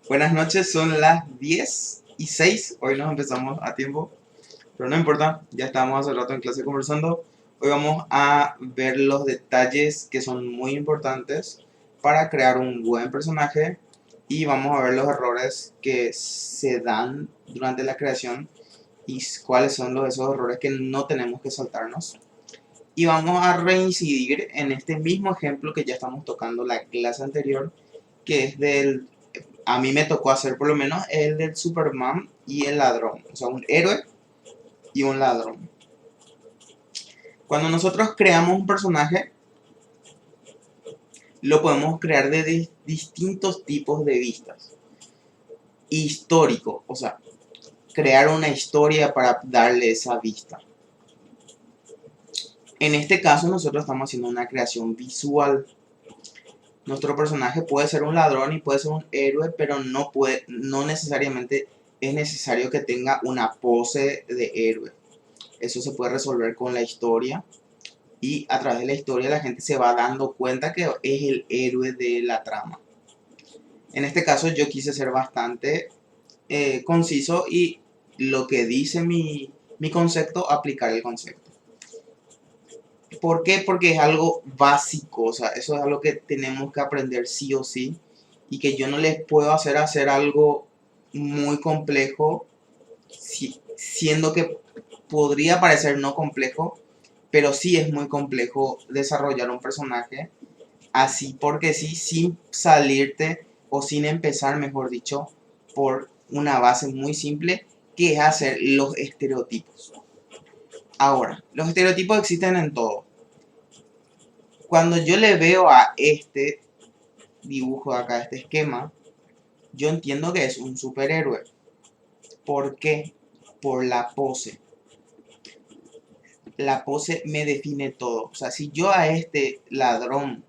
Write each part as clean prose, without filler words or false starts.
Buenas noches, son las 10:06. Hoy nos empezamos a tiempo, pero no importa, ya estábamos hace rato en clase conversando. Hoy vamos a ver los detalles que son muy importantes para crear un buen personaje y vamos a ver los errores que se dan durante la creación y cuáles son esos errores que no tenemos que saltarnos. Y vamos a reincidir en este mismo ejemplo que ya estamos tocando la clase anterior, que es a mí me tocó hacer por lo menos el del Superman y el ladrón, o sea, un héroe y un ladrón. Cuando nosotros creamos un personaje, lo podemos crear de distintos tipos de vistas. Histórico, o sea, crear una historia para darle esa vista. En este caso nosotros estamos haciendo una creación visual. Nuestro personaje puede ser un ladrón y puede ser un héroe, pero no necesariamente es necesario que tenga una pose de héroe. Eso se puede resolver con la historia y a través de la historia la gente se va dando cuenta que es el héroe de la trama. En este caso yo quise ser bastante conciso y lo que dice mi concepto, aplicar el concepto. ¿Por qué? Porque es algo básico, o sea, eso es algo que tenemos que aprender sí o sí y que yo no les puedo hacer algo muy complejo, siendo que podría parecer no complejo, pero sí es muy complejo desarrollar un personaje así porque sí, sin salirte o sin empezar, mejor dicho, por una base muy simple que es hacer los estereotipos. Ahora, los estereotipos existen en todo. Cuando yo le veo a este dibujo de acá, este esquema, yo entiendo que es un superhéroe. ¿Por qué? Por la pose. La pose me define todo. O sea, si yo a este ladrón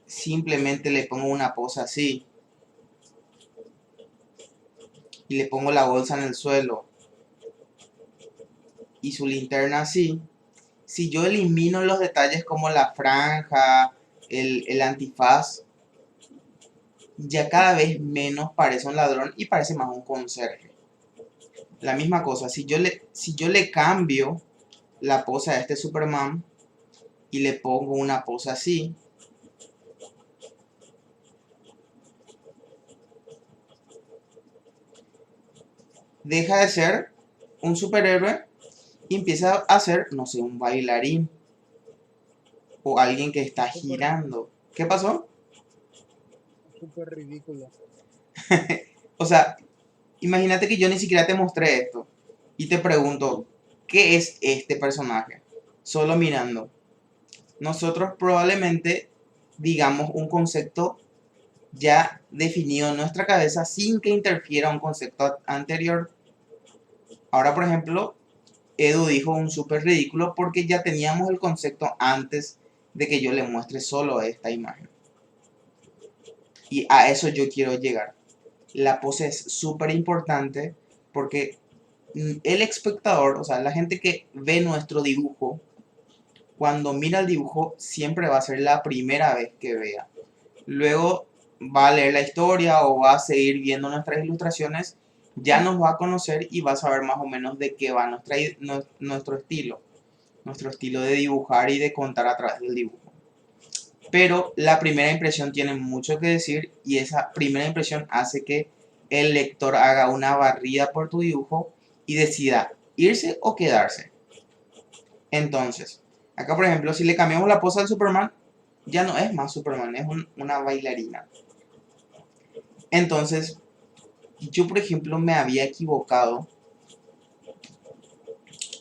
simplemente le pongo una pose así y le pongo la bolsa en el suelo y su linterna así, si yo elimino los detalles como la franja, el antifaz, ya cada vez menos parece un ladrón y parece más un conserje. La misma cosa, si yo le cambio la pose a este Superman y le pongo una pose así, deja de ser un superhéroe y empieza a ser, no sé, un bailarín o alguien que está Súper, girando. ¿Qué pasó? súper ridículo. O sea, imagínate que yo ni siquiera te mostré esto y te pregunto, ¿qué es este personaje? Solo mirando. Nosotros probablemente digamos un concepto ya definido en nuestra cabeza sin que interfiera un concepto anterior. Ahora, por ejemplo, Edu dijo un súper ridículo porque ya teníamos el concepto antes de que yo le muestre solo esta imagen. Y a eso yo quiero llegar. La pose es súper importante porque el espectador, o sea, la gente que ve nuestro dibujo, cuando mira el dibujo siempre va a ser la primera vez que vea. Luego va a leer la historia o va a seguir viendo nuestras ilustraciones, ya nos va a conocer y va a saber más o menos de qué va nuestro estilo de dibujar y de contar a través del dibujo. Pero la primera impresión tiene mucho que decir y esa primera impresión hace que el lector haga una barrida por tu dibujo y decida irse o quedarse. Entonces, acá por ejemplo, si le cambiamos la pose al Superman, ya no es más Superman, es una bailarina. Entonces, yo por ejemplo me había equivocado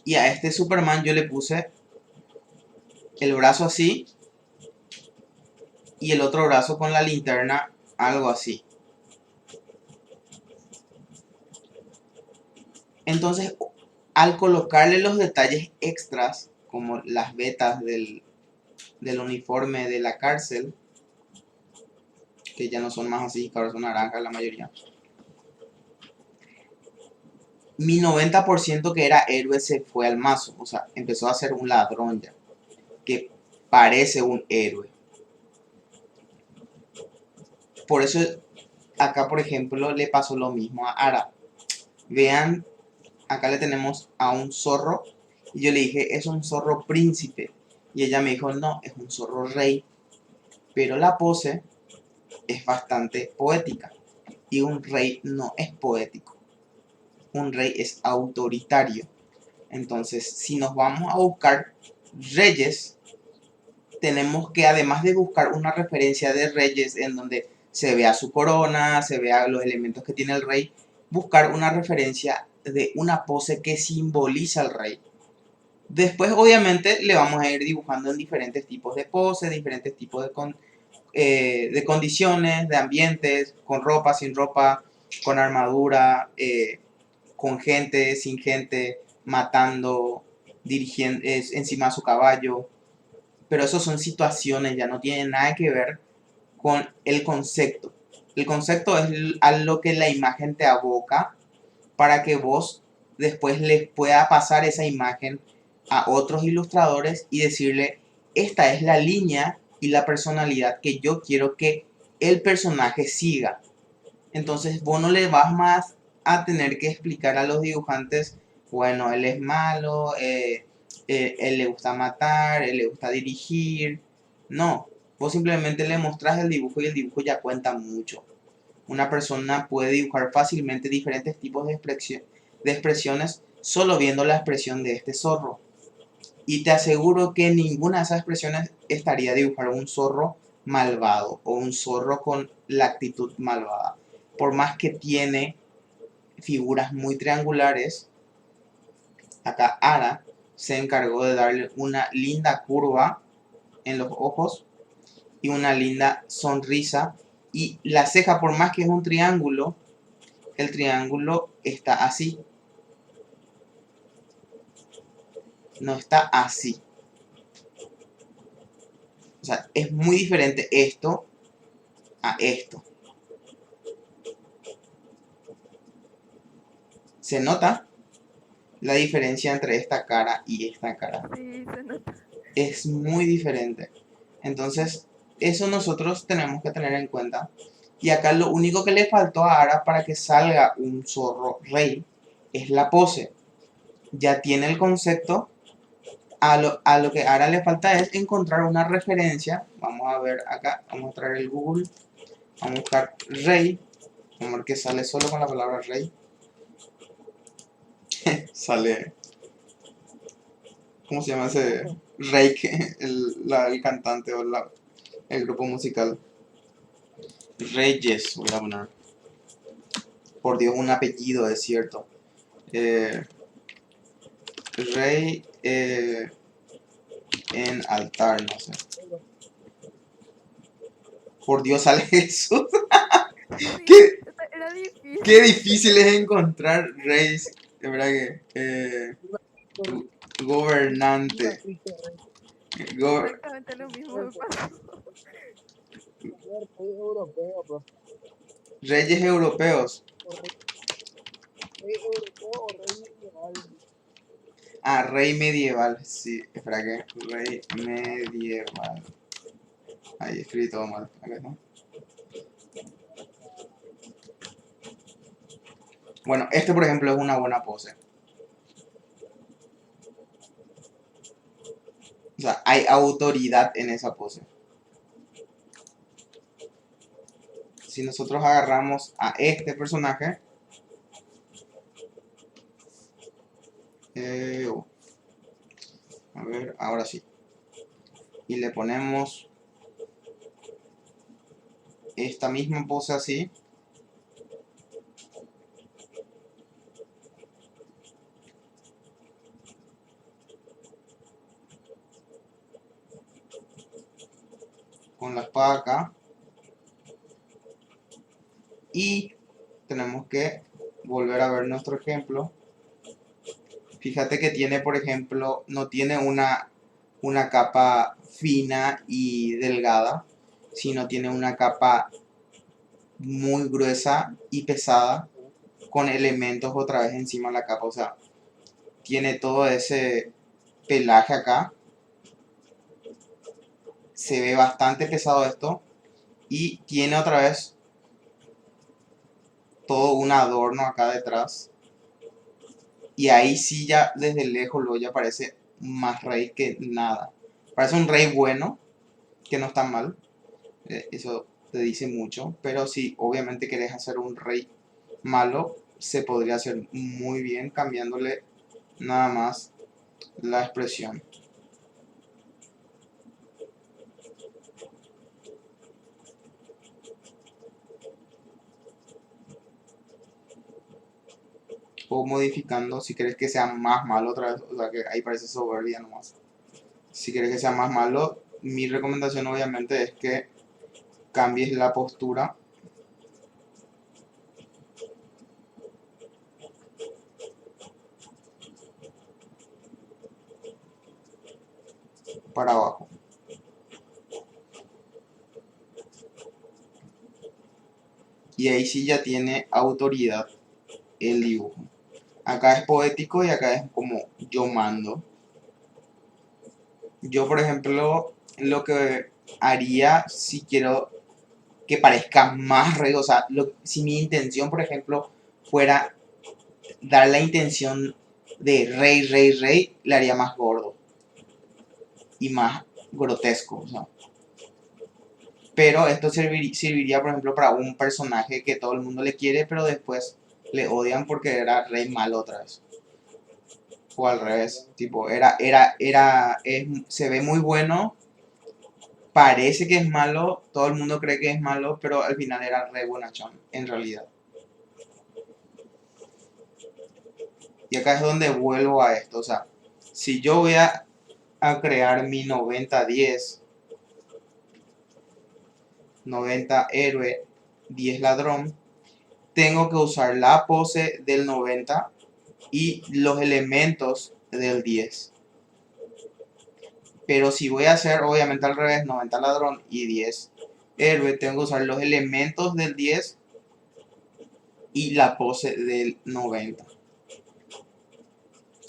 y a este Superman yo le puse el brazo así y el otro brazo con la linterna algo así. Entonces, al colocarle los detalles extras, como las vetas del uniforme de la cárcel, que ya no son más así, que ahora son naranjas la mayoría, mi 90% que era héroe se fue al mazo, o sea, empezó a ser un ladrón ya, que parece un héroe. Por eso acá, por ejemplo, le pasó lo mismo a Ara. Vean, acá le tenemos a un zorro y yo le dije, es un zorro príncipe. Y ella me dijo, no, es un zorro rey. Pero la pose es bastante poética. Y un rey no es poético. Un rey es autoritario. Entonces, si nos vamos a buscar reyes, tenemos que, además de buscar una referencia de reyes en donde se vea su corona, se vea los elementos que tiene el rey, buscar una referencia de una pose que simboliza al rey. Después, obviamente, le vamos a ir dibujando en diferentes tipos de poses, diferentes tipos de condiciones, de ambientes, con ropa, sin ropa, con armadura, con gente, sin gente, matando, dirigiendo encima de su caballo. Pero eso son situaciones, ya no tienen nada que ver con el concepto. El concepto es a lo que la imagen te aboca para que vos después les pueda pasar esa imagen a otros ilustradores y decirle, esta es la línea y la personalidad que yo quiero que el personaje siga. Entonces vos no le vas más a tener que explicar a los dibujantes, bueno, él es malo, él le gusta matar, él le gusta dirigir. No, vos simplemente le mostrás el dibujo y el dibujo ya cuenta mucho. Una persona puede dibujar fácilmente diferentes tipos de expresiones solo viendo la expresión de este zorro. Y te aseguro que ninguna de esas expresiones estaría dibujar un zorro malvado o un zorro con la actitud malvada. Por más que tiene figuras muy triangulares, acá Ara se encargó de darle una linda curva en los ojos y una linda sonrisa. Y la ceja, por más que es un triángulo, el triángulo está así, no está así. O sea, es muy diferente esto a esto. ¿Se nota la diferencia entre esta cara y esta cara? Sí, se nota. Es muy diferente. Entonces, eso nosotros tenemos que tener en cuenta. Y acá lo único que le faltó a Ara para que salga un zorro rey es la pose. Ya tiene el concepto. A lo que ahora le falta es encontrar una referencia. Vamos a ver acá, vamos a traer el Google. Vamos a buscar rey. Vamos a ver que sale solo con la palabra rey. Sale, ¿cómo se llama ese? Rey, el cantante o el grupo musical. Reyes, voy a poner. Por Dios, un apellido, es cierto. Eh, Rey en altar, no sé. Por Dios, sale eso. Sí, ¿Qué, era qué difícil. difícil es encontrar reyes, de verdad que Una gobernante. triste rey. Go- Exactamente lo mismo Puede me ser, pasó. rey europeo, pues. Reyes europeos. O rey europeo o rey medieval. Ah, rey medieval. Sí, espera que. Rey medieval. Ahí escribí todo mal. A ver, ¿no? Bueno, este por ejemplo es una buena pose. O sea, hay autoridad en esa pose. Si nosotros agarramos a este personaje, oh, a ver, ahora sí, y le ponemos esta misma pose así, con la espada acá, y tenemos que volver a ver nuestro ejemplo. Fíjate que tiene, por ejemplo, no tiene una capa fina y delgada, sino tiene una capa muy gruesa y pesada con elementos otra vez encima de la capa. O sea, tiene todo ese pelaje acá. Se ve bastante pesado esto y tiene otra vez todo un adorno acá detrás. Y ahí sí ya desde lejos luego ya parece más rey que nada. Parece un rey bueno, que no está mal. Eso te dice mucho. Pero si obviamente querés hacer un rey malo, se podría hacer muy bien cambiándole nada más la expresión. O modificando si querés que sea más malo otra vez. O sea que ahí parece soberbia nomás. Si quieres que sea más malo, mi recomendación obviamente es que cambies la postura para abajo. Y ahí sí ya tiene autoridad el dibujo. Acá es poético y acá es como yo mando. Yo, por ejemplo, lo que haría si quiero que parezca más rey, o sea, si mi intención, por ejemplo, fuera dar la intención de rey, rey, rey, le haría más gordo y más grotesco. O sea. Pero esto serviría, por ejemplo, para un personaje que todo el mundo le quiere, pero después le odian porque era rey malo otra vez. O al revés, tipo, se ve muy bueno, parece que es malo, todo el mundo cree que es malo, pero al final era re bonachón, en realidad. Y acá es donde vuelvo a esto, o sea, si yo voy a crear mi 90-10, 90 héroe, 10 ladrón, tengo que usar la pose del 90 y los elementos del 10. Pero si voy a hacer obviamente al revés, 90 ladrón y 10 héroe, tengo que usar los elementos del 10 y la pose del 90.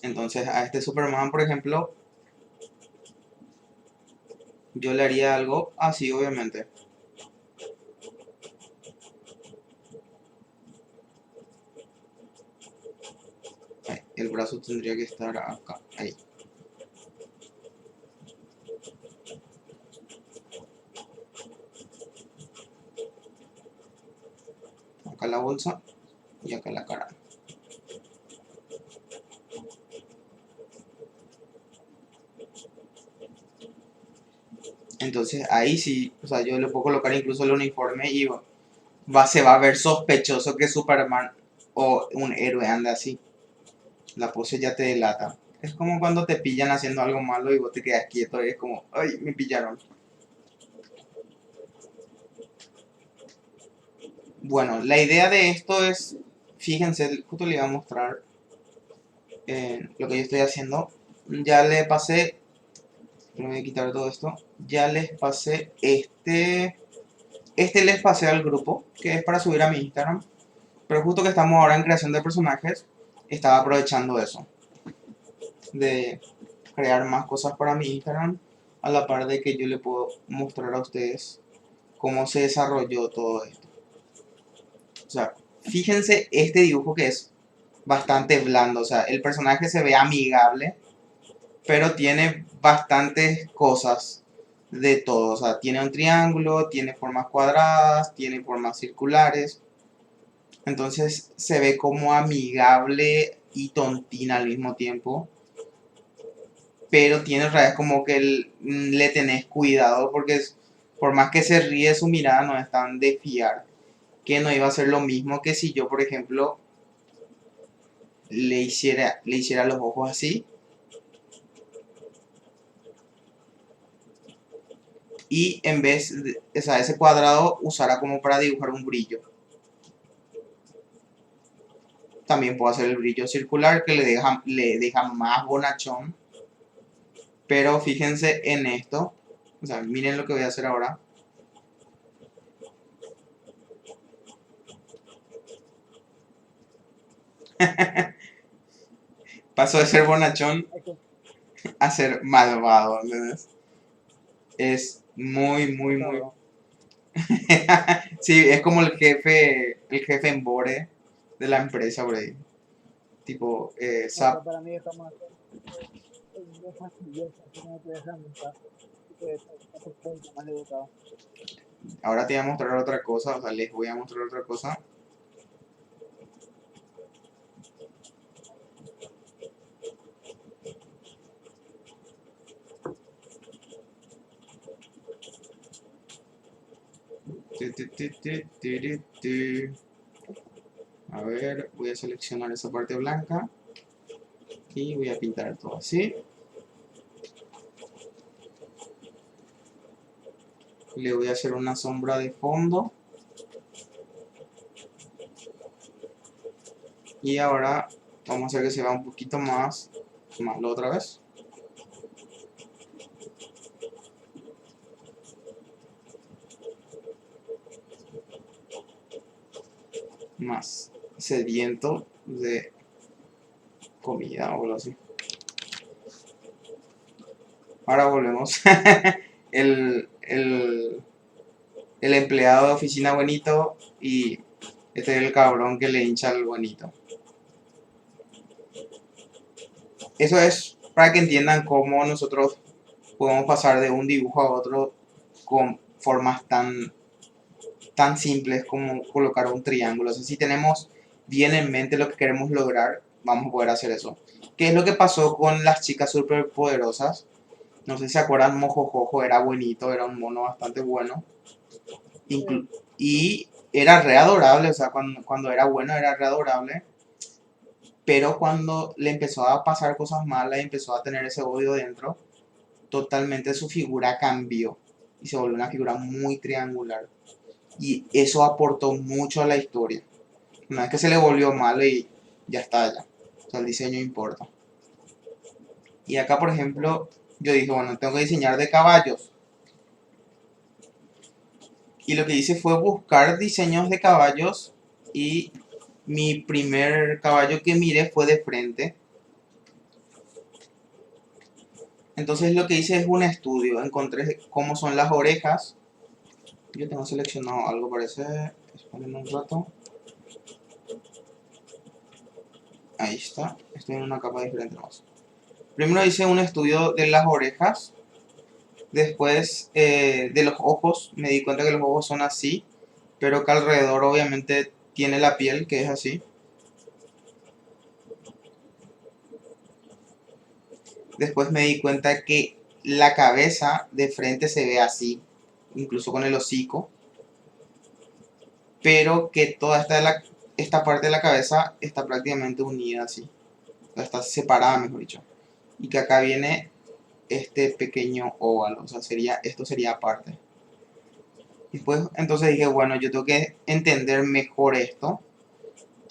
Entonces a este Superman, por ejemplo, yo le haría algo así, obviamente. Ahí, el brazo tendría que estar acá, ahí. Acá la bolsa y acá la cara. Entonces ahí sí, o sea, yo le puedo colocar incluso el uniforme y se va a ver sospechoso que Superman o un héroe anda así. La pose ya te delata. Es como cuando te pillan haciendo algo malo y vos te quedas quieto y es como, ay, me pillaron. Bueno, la idea de esto es, fíjense, justo le iba a mostrar lo que yo estoy haciendo. Ya le pasé, me voy a quitar todo esto, ya les pasé este les pasé al grupo, que es para subir a mi Instagram. Pero justo que estamos ahora en creación de personajes, estaba aprovechando eso, de crear más cosas para mi Instagram, a la par de que yo le puedo mostrar a ustedes cómo se desarrolló todo esto. O sea, fíjense este dibujo que es bastante blando, o sea, el personaje se ve amigable, pero tiene bastantes cosas de todo, o sea, tiene un triángulo, tiene formas cuadradas, tiene formas circulares, entonces se ve como amigable y tontina al mismo tiempo, pero tiene otra como que le tenés cuidado porque por más que se ríe su mirada no es tan de fiar, que no iba a ser lo mismo que si yo, por ejemplo, le hiciera los ojos así y en vez de, o sea, ese cuadrado usara como para dibujar un brillo. También puedo hacer el brillo circular que le deja más bonachón, pero fíjense en esto, o sea, miren lo que voy a hacer ahora. Pasó de ser bonachón a ser malvado, ¿entendés? Es muy, muy, muy, Sí, es como el jefe en bore de la empresa por ahí. Tipo, No sé, SAP. para mí está más, es muy fastidioso, así que no te dejan en paz. Así que está perfecto, más le gustaba. Ahora te voy a mostrar otra cosa, o sea, les voy a mostrar otra cosa Tu, tu, tu, tu, turu, tu. A ver, voy a seleccionar esa parte blanca y voy a pintar todo así. Le voy a hacer una sombra de fondo y ahora vamos a hacer que se vea un poquito más malo otra vez. Más sediento de comida o algo así. Ahora volvemos. El empleado de oficina bonito y este es el cabrón que le hincha al bonito. Eso es para que entiendan cómo nosotros podemos pasar de un dibujo a otro con formas tan simples como colocar un triángulo. O sea, si tenemos bien en mente lo que queremos lograr, vamos a poder hacer eso. ¿Qué es lo que pasó con las chicas superpoderosas? No sé si se acuerdan, Mojojojo era buenito, era un mono bastante bueno. Sí, Y era re adorable, o sea, cuando era bueno era re adorable. Pero cuando le empezó a pasar cosas malas y empezó a tener ese odio dentro, totalmente su figura cambió y se volvió una figura muy triangular. Y eso aportó mucho a la historia. No es que se le volvió malo y ya está ya. O sea, el diseño importa. Y acá, por ejemplo, yo dije, bueno, tengo que diseñar de caballos. Y lo que hice fue buscar diseños de caballos y mi primer caballo que miré fue de frente. Entonces lo que hice es un estudio. Encontré cómo son las orejas. Yo tengo seleccionado algo, parece. Esperen un rato. Ahí está. Estoy en una capa diferente más. Primero hice un estudio de las orejas. Después de los ojos. Me di cuenta que los ojos son así. Pero que alrededor obviamente tiene la piel que es así. Después me di cuenta que la cabeza de frente se ve así. Incluso con el hocico. Pero que toda esta parte de la cabeza está prácticamente unida así. O sea, está separada, mejor dicho. Y que acá viene este pequeño óvalo, o sea, esto sería aparte. Y pues entonces dije, bueno, yo tengo que entender mejor esto.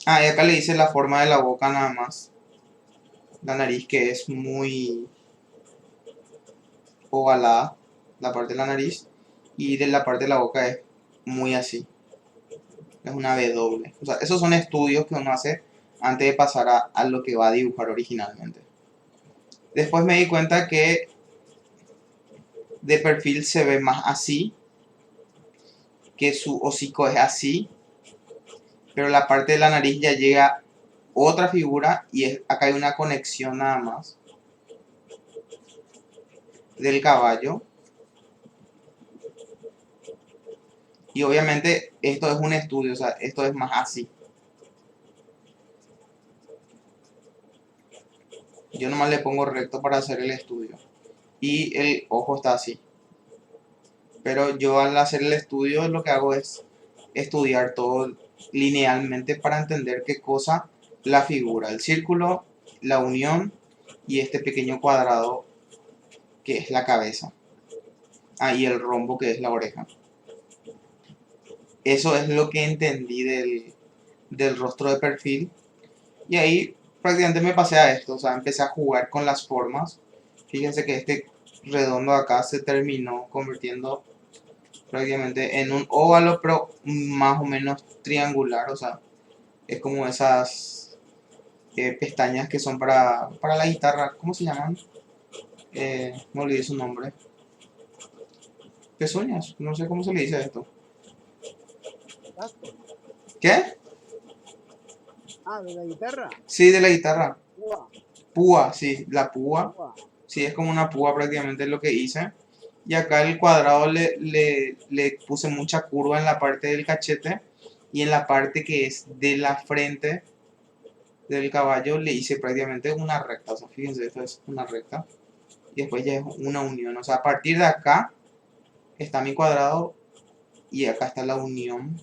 Ah, y acá le hice la forma de la boca nada más. La nariz que es muy ovalada, la parte de la nariz. Y de la parte de la boca es muy así. Es una W. O sea, esos son estudios que uno hace antes de pasar a lo que va a dibujar originalmente. Después me di cuenta que de perfil se ve más así, que su hocico es así, pero la parte de la nariz ya llega otra figura y acá hay una conexión nada más del caballo. Y obviamente esto es un estudio, o sea, esto es más así. Yo nomás le pongo recto para hacer el estudio. Y el ojo está así. Pero yo al hacer el estudio lo que hago es estudiar todo linealmente para entender qué cosa la figura. El círculo, la unión y este pequeño cuadrado que es la cabeza. Ah, y el rombo que es la oreja. Eso es lo que entendí del rostro de perfil. Y ahí prácticamente me pasé a esto. O sea, empecé a jugar con las formas. Fíjense que este redondo acá se terminó convirtiendo prácticamente en un óvalo, pero más o menos triangular. O sea, es como esas pestañas que son para la guitarra. ¿Cómo se llaman? Me olvidé su nombre. Pezuñas. No sé cómo se le dice a esto. Casco. ¿Qué? Ah, de la guitarra. Sí, de la guitarra. Púa, Púa, sí, la púa. púa. Sí, es como una púa prácticamente lo que hice. Y acá el cuadrado le puse mucha curva en la parte del cachete. Y en la parte que es de la frente del caballo le hice prácticamente una recta. O sea, fíjense, esto es una recta. Y después ya es una unión. O sea, a partir de acá está mi cuadrado y acá está la unión.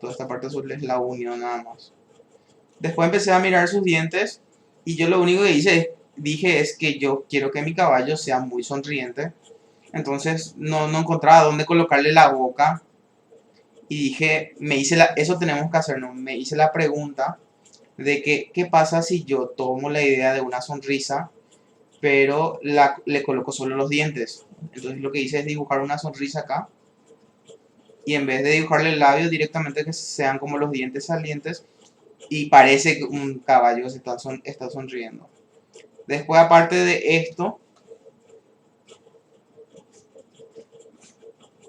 Toda esta parte azul es la unión nada más. Después empecé a mirar sus dientes y yo lo único que dije es que yo quiero que mi caballo sea muy sonriente. Entonces no encontraba dónde colocarle la boca y dije, eso tenemos que hacer, ¿no? Me hice la pregunta de que, ¿qué pasa si yo tomo la idea de una sonrisa, pero le coloco solo los dientes? Entonces lo que hice es dibujar una sonrisa acá y en vez de dibujarle el labio directamente que sean como los dientes salientes y parece que un caballo está sonriendo. Después, aparte de esto,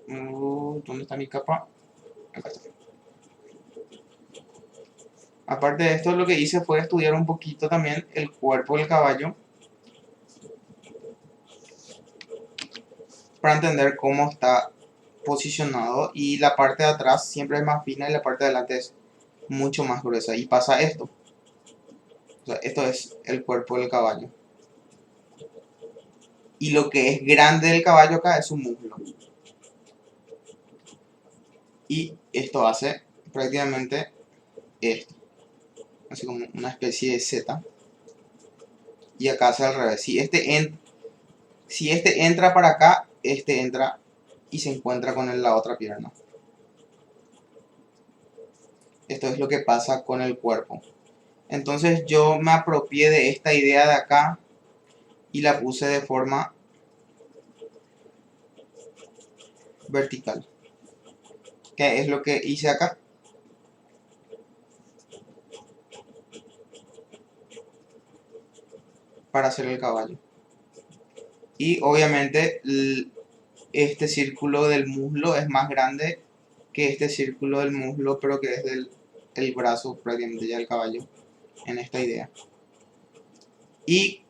¿dónde está mi capa? Acá está. Aparte de esto, lo que hice fue estudiar un poquito también el cuerpo del caballo para entender cómo está posicionado y la parte de atrás siempre es más fina y la parte de adelante es mucho más gruesa y pasa esto. O sea, esto es el cuerpo del caballo. Y lo que es grande del caballo acá es su muslo. Y esto hace prácticamente esto. Así como una especie de Z. Y acá hace al revés. Si este entra para acá, este entra y se encuentra con la otra pierna. Esto es lo que pasa con el cuerpo. Entonces yo me apropié de esta idea de acá y la puse de forma vertical. ¿Qué es lo que hice acá? Para hacer el caballo. Y obviamente este círculo del muslo es más grande que este círculo del muslo, pero que es el brazo prácticamente ya del caballo en esta idea. Y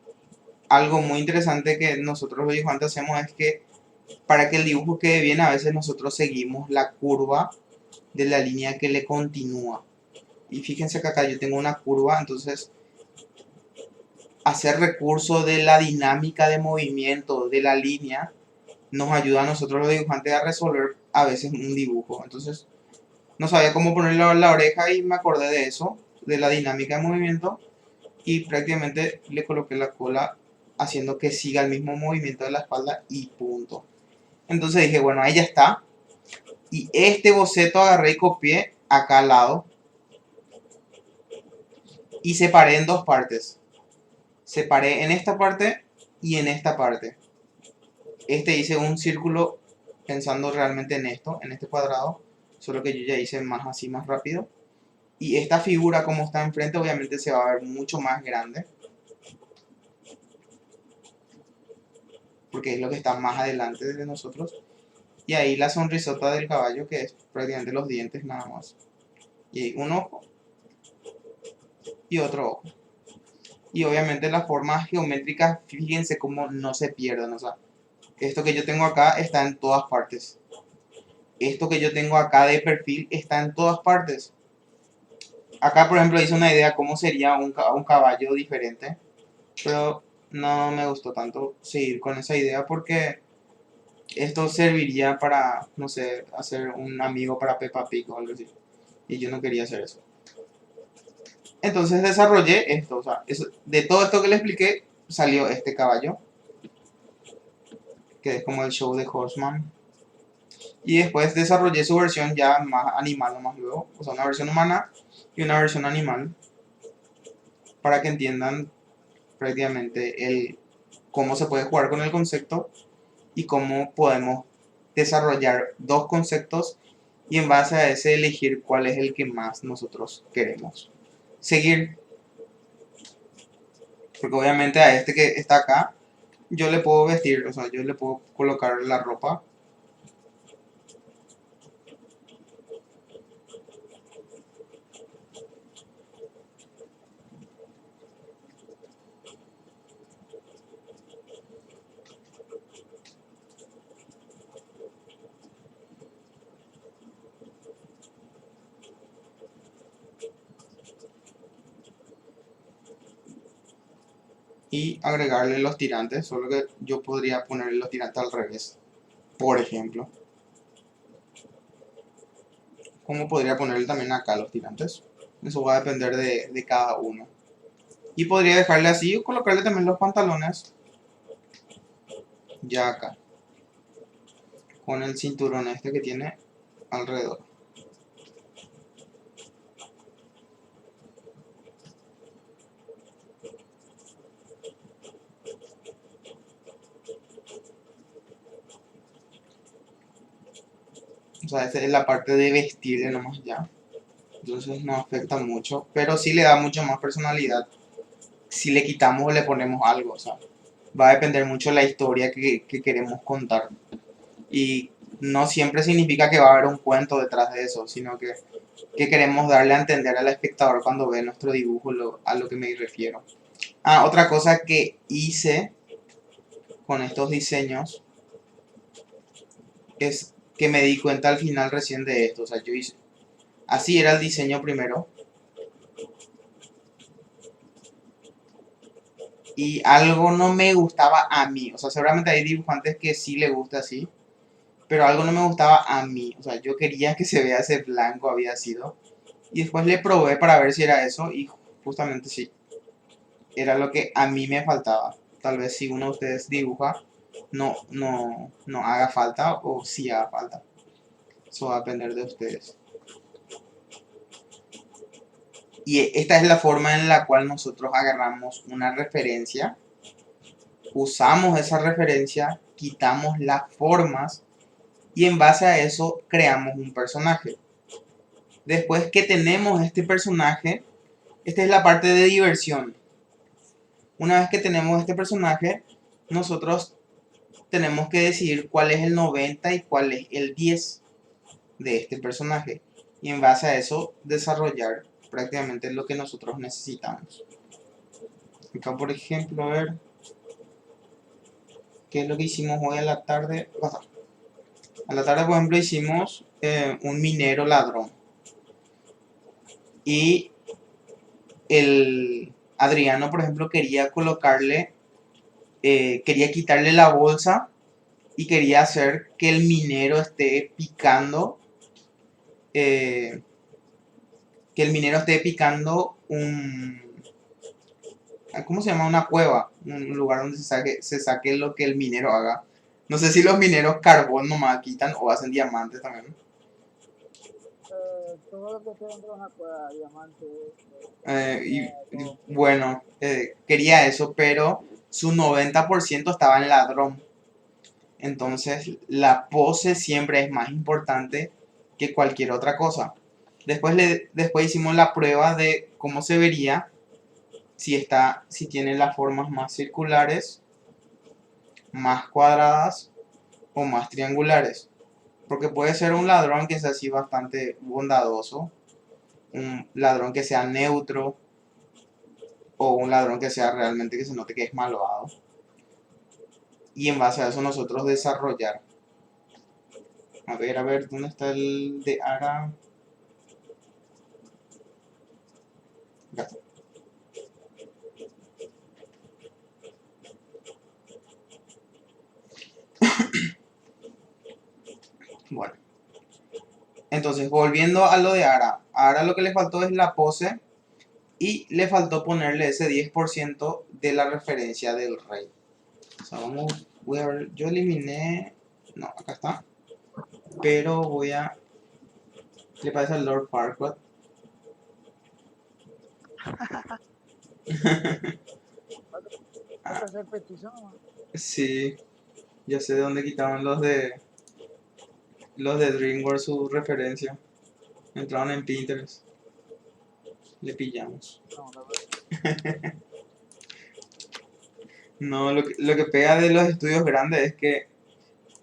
algo muy interesante que nosotros los dibujantes hacemos es que para que el dibujo quede bien, a veces nosotros seguimos la curva de la línea que le continúa. Y fíjense que acá yo tengo una curva, entonces hacer recurso de la dinámica de movimiento de la línea nos ayuda a nosotros los dibujantes a resolver a veces un dibujo. Entonces no sabía cómo ponerle la oreja y me acordé de eso, de la dinámica de movimiento, y prácticamente le coloqué la cola haciendo que siga el mismo movimiento de la espalda y punto. Entonces dije, bueno, ahí ya está. Y este boceto agarré y copié acá al lado y separé en dos partes. Separé en esta parte y en esta parte. Hice un círculo pensando realmente en esto, en este cuadrado, solo que yo ya hice más así, más rápido. Y esta figura como está enfrente obviamente se va a ver mucho más grande, porque es lo que está más adelante de nosotros. Y ahí la sonrisota del caballo, que es prácticamente los dientes nada más. Y hay un ojo y otro ojo. Y obviamente las formas geométricas, fíjense cómo no se pierden. O sea, esto que yo tengo acá está en todas partes. Esto que yo tengo acá de perfil está en todas partes. Acá, por ejemplo, hice una idea cómo sería un caballo diferente. Pero no me gustó tanto seguir con esa idea porque esto serviría para, no sé, hacer un amigo para Peppa Pig o algo así. Y yo no quería hacer eso. Entonces desarrollé esto. O sea, de todo esto que le expliqué, salió este caballo, que es como el show de Horseman. Y después desarrollé su versión ya más animal, más luego. O sea, una versión humana y una versión animal. Para que entiendan prácticamente cómo se puede jugar con el concepto y cómo podemos desarrollar dos conceptos y en base a ese elegir cuál es el que más nosotros queremos seguir. Porque obviamente a este que está acá, yo le puedo vestir, o sea, yo le puedo colocar la ropa y agregarle los tirantes, solo que yo podría ponerle los tirantes al revés, por ejemplo. Como podría ponerle también acá los tirantes. Eso va a depender de cada uno. Y podría dejarle así o colocarle también los pantalones ya acá, con el cinturón este que tiene alrededor. O sea, esta es la parte de vestirle nomás ya. Entonces no afecta mucho, pero sí le da mucho más personalidad si le quitamos o le ponemos algo. O sea, va a depender mucho de la historia que queremos contar. Y no siempre significa que va a haber un cuento detrás de eso, sino que queremos darle a entender al espectador cuando ve nuestro dibujo a lo que me refiero. Ah, otra cosa que hice con estos diseños es que me di cuenta al final recién de esto. O sea, yo hice, así era el diseño primero. Y algo no me gustaba a mí. O sea, seguramente hay dibujantes que sí le gusta así. Pero algo no me gustaba a mí. O sea, yo quería que se vea ese blanco había sido. Y después le probé para ver si era eso. Y justamente sí. Era lo que a mí me faltaba. Tal vez si uno de ustedes dibuja, no haga falta o sí haga falta. Eso va a depender de ustedes. Y esta es la forma en la cual nosotros agarramos una referencia, usamos esa referencia, quitamos las formas y en base a eso creamos un personaje. Después que tenemos este personaje, esta es la parte de diversión. Una vez que tenemos este personaje, nosotros tenemos que decidir cuál es el 90 y cuál es el 10 de este personaje. Y en base a eso, desarrollar prácticamente lo que nosotros necesitamos. Acá, por ejemplo, a ver qué es lo que hicimos hoy a la tarde. A la tarde, por ejemplo, hicimos un minero ladrón. Y el Adriano, por ejemplo, quería colocarle, quería quitarle la bolsa y quería hacer que el minero esté picando, eh, que el minero esté picando un, ¿cómo se llama? Una cueva, un lugar donde se saque lo que el minero haga. No sé si los mineros carbón nomás quitan o hacen diamantes también. Todo lo que esté dentro de una cueva, diamante, Bueno, quería eso, pero su 90% estaba en ladrón. Entonces, la pose siempre es más importante que cualquier otra cosa. Después hicimos la prueba de cómo se vería si tiene las formas más circulares, más cuadradas o más triangulares. Porque puede ser un ladrón que sea así bastante bondadoso, un ladrón que sea neutro o un ladrón que sea realmente que se note que es malvado. Y en base a eso nosotros desarrollar. A ver, ¿dónde está el de Ara? Acá está. Bueno, entonces volviendo a lo de Ara. A Ara lo que le faltó es la pose y le faltó ponerle ese 10% de la referencia del rey. O sea, voy a ver, yo eliminé, no, acá está, pero voy a, ¿qué le parece al Lord Farquaad? otro ser petizo nomás. Sí, ya sé de dónde quitaban los de DreamWorks su referencia. Entraron en Pinterest. Le pillamos. No, la verdad. No, lo que pega de los estudios grandes es que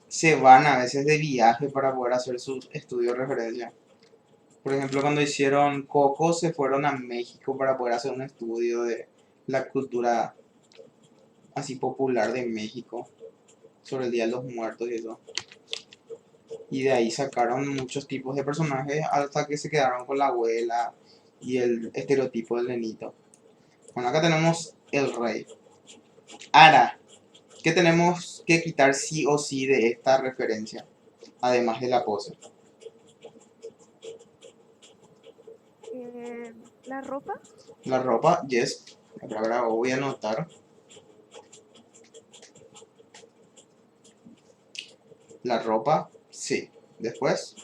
se van a veces de viaje para poder hacer sus estudios de referencia. Por ejemplo, cuando hicieron Coco, se fueron a México para poder hacer un estudio de la cultura así popular de México sobre el Día de los Muertos y eso. Y de ahí sacaron muchos tipos de personajes hasta que se quedaron con la abuela y el estereotipo del nenito. Bueno, acá tenemos el rey. Ahora, ¿qué tenemos que quitar sí o sí de esta referencia? Además de la pose. La ropa, La ropa, yes. Ahora voy a anotar. La ropa, sí. Después,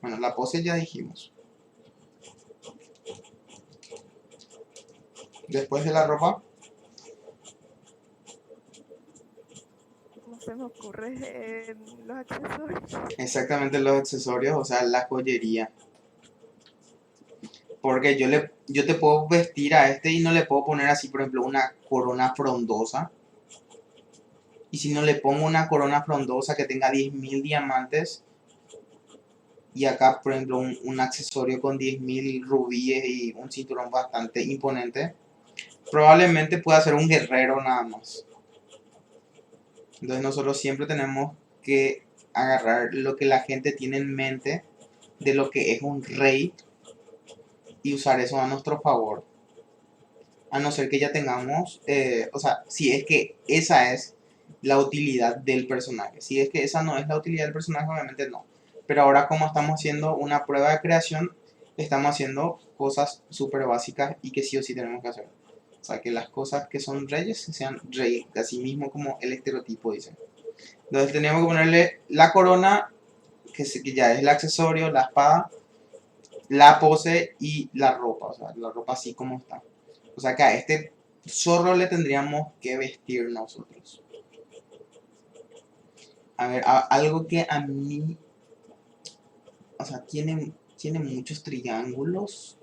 bueno, la pose ya dijimos. Después de la ropa, no se me ocurre los accesorios. exactamente los accesorios, o sea, la joyería. Porque yo te puedo vestir a este y no le puedo poner así, por ejemplo, una corona frondosa. Y si no le pongo una corona frondosa que tenga 10.000 diamantes, y acá, por ejemplo, un accesorio con 10.000 rubíes y un cinturón bastante imponente, probablemente pueda ser un guerrero nada más. Entonces nosotros siempre tenemos que agarrar lo que la gente tiene en mente de lo que es un rey y usar eso a nuestro favor. A no ser que ya tengamos, o sea, si es que esa es la utilidad del personaje. Si es que esa no es la utilidad del personaje, obviamente no. Pero ahora como estamos haciendo una prueba de creación, estamos haciendo cosas súper básicas y que sí o sí tenemos que hacer. O sea, que las cosas que son reyes sean rey, así mismo como el estereotipo dice. Entonces tenemos que ponerle la corona, que ya es el accesorio, la espada, la pose y la ropa. O sea, la ropa así como está. O sea que a este zorro le tendríamos que vestir nosotros. A ver, algo que a mí, o sea, tiene muchos triángulos,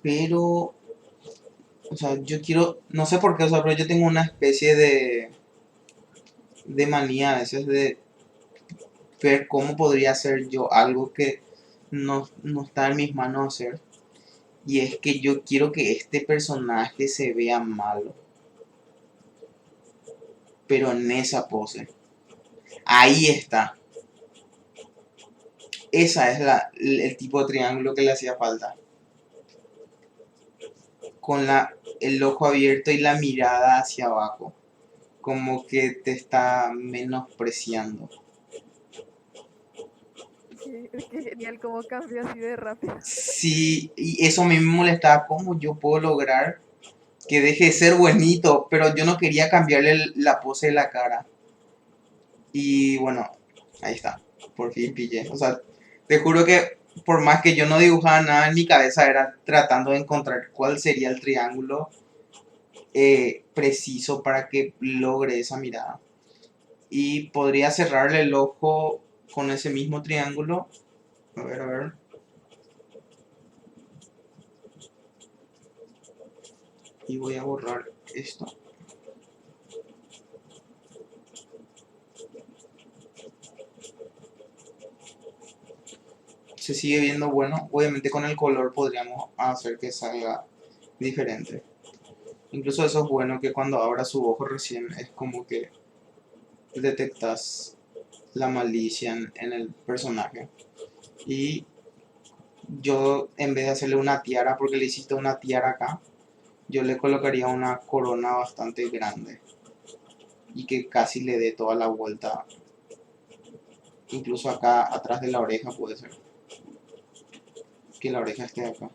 pero, o sea, yo quiero, no sé por qué, o sea, pero yo tengo una especie de manía a veces de ver cómo podría hacer yo algo que no está en mis manos hacer. Y es que yo quiero que este personaje se vea malo, pero en esa pose. Ahí está. Esa es el tipo de triángulo que le hacía falta. Con el ojo abierto y la mirada hacia abajo. Como que te está menospreciando. Qué genial cómo cambia así de rápido. Sí, y eso a mí me molestaba. ¿Cómo yo puedo lograr que deje de ser buenito? Pero yo no quería cambiarle la pose de la cara. Y bueno, ahí está. Por fin pillé. O sea, te juro que por más que yo no dibujaba nada en mi cabeza, era tratando de encontrar cuál sería el triángulo preciso para que logre esa mirada. Y podría cerrarle el ojo con ese mismo triángulo. A ver, a ver. Y voy a borrar esto. Se sigue viendo bueno. Obviamente con el color podríamos hacer que salga diferente. Incluso eso es bueno que cuando abra su ojo recién es como que detectas la malicia en el personaje. Y yo en vez de hacerle una tiara, porque le hiciste una tiara acá, yo le colocaría una corona bastante grande y que casi le dé toda la vuelta, incluso acá atrás de la oreja puede ser, que la oreja esté acá.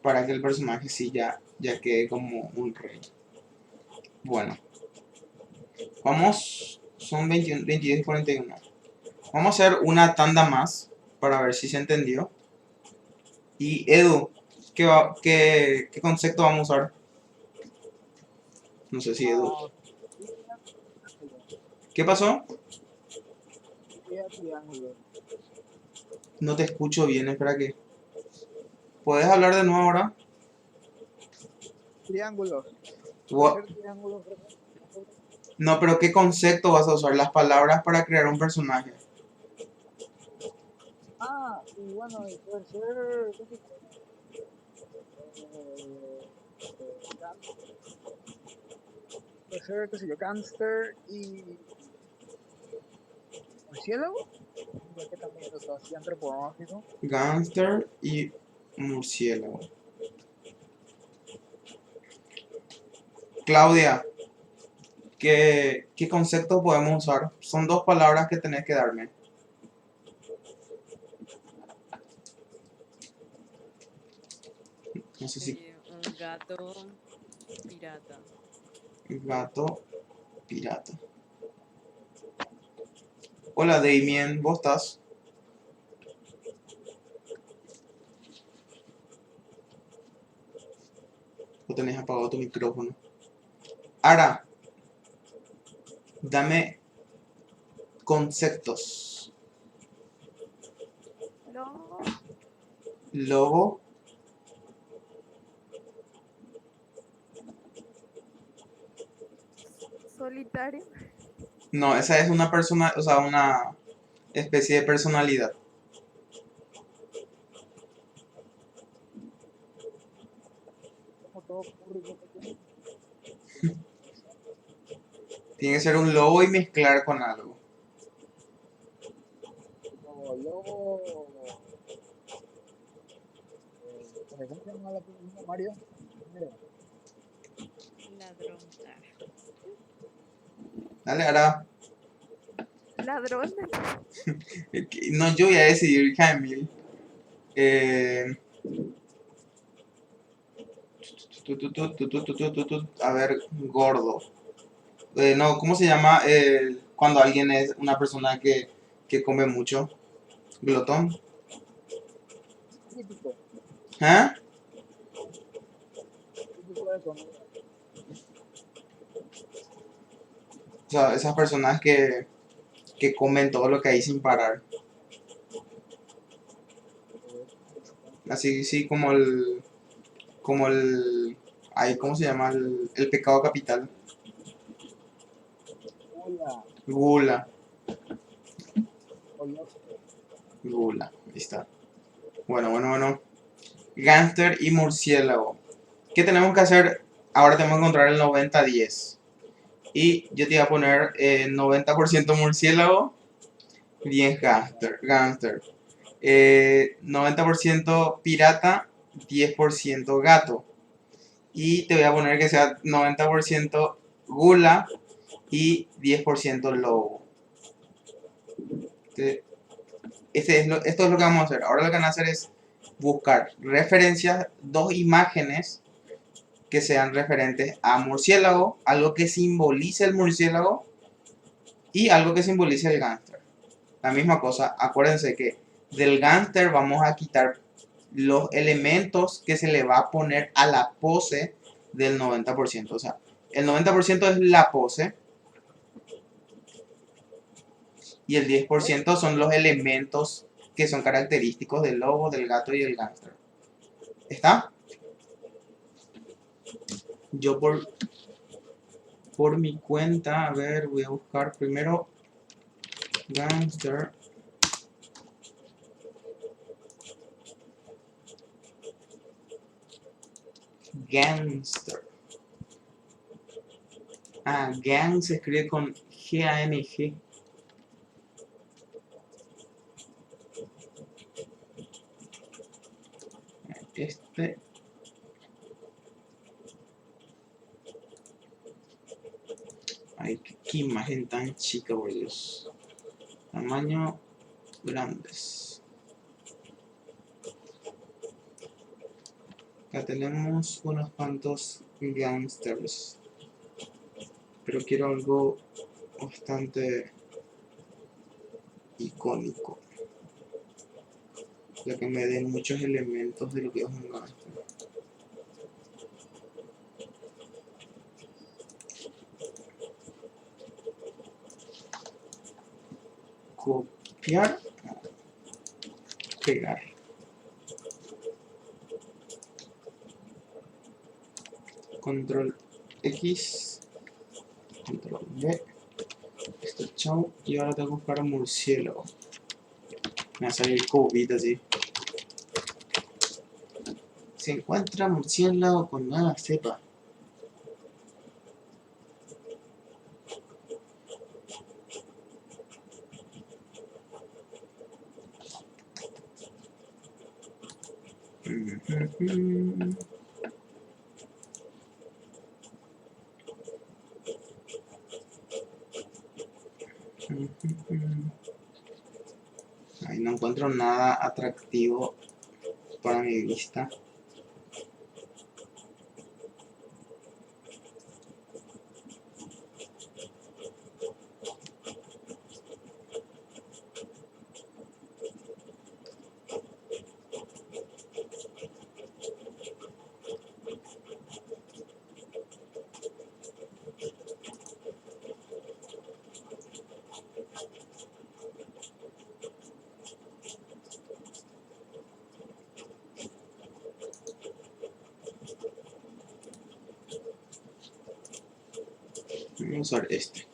Para que el personaje sí ya quede como un rey. Bueno, vamos, son 21, 22 y 41. Vamos a hacer una tanda más para ver si se entendió. Y Edu, ¿qué concepto vamos a usar? No sé si Edu. Ah, triángulo. ¿Qué pasó? Triángulo. No te escucho bien, espera que. ¿Puedes hablar de nuevo ahora? Triángulos. Puede Gua- ser triángulos. No, pero ¿qué concepto vas a usar? Las palabras para crear un personaje. Ah, y bueno, y puede ser. ¿Qué sé yo? Eh, puede ser, qué sé yo, gángster y murciélago, ya que también es así antropomórfico. Gánster y murciélago. Claudia, ¿qué concepto podemos usar? Son dos palabras que tenés que darme. No sé si Un gato pirata. gato pirata. Hola Damien, ¿vos estás? ¿O tenés apagado tu micrófono? Ahora, dame conceptos. Lobo, Lobo, solitario, no, esa es una persona, o sea, una especie de personalidad. Como todo público que tiene, Tiene que ser un lobo y mezclar con algo. o lobo, ¿cómo se llama la película Mario? Mira, Ladrón. Dale, ahora. ladrón, No, yo voy a decidir, Camil. A ver, gordo. No, ¿cómo se llama cuando alguien es una persona que come mucho? Glotón. típico, ¿Eh? típico de comida. O sea, esas personas que comen todo lo que hay sin parar. Así, sí, ay, ¿cómo se llama? El pecado capital. Hola, Gula. hola, Gula. Ahí está. Bueno. Gánster y murciélago. ¿Qué tenemos que hacer? Ahora tenemos que encontrar el 90-10. Y yo te voy a poner 90% murciélago, 10 gánster. 90% pirata, 10% gato. Y te voy a poner que sea 90% gula y 10% lobo. Esto es lo que vamos a hacer. Ahora lo que van a hacer es buscar referencias, dos imágenes que sean referentes a murciélago, algo que simbolice el murciélago y algo que simbolice el gánster. La misma cosa, acuérdense que del gánster vamos a quitar los elementos que se le va a poner a la pose del 90%. O sea, el 90% es la pose y el 10% son los elementos que son característicos del lobo, del gato y del gánster. ¿Está? Yo por mi cuenta, a ver, voy a buscar primero gangster. Gangster. Ah, gang se escribe con G-A-N-G. Este. Ay, qué imagen tan chica, por Dios. Tamaño grandes. Acá tenemos unos cuantos gangsters. Pero quiero algo bastante icónico. Ya que me den muchos elementos de lo que es un gangster. Copiar. Pegar. Control X. Control V. Esto, chao. Y ahora tengo que buscar un murciélago. Me va a salir COVID así. Se encuentra murciélago con nueva cepa. Ujú. Ujú. Ahí no encuentro nada atractivo para mi vista. Voy a usar este.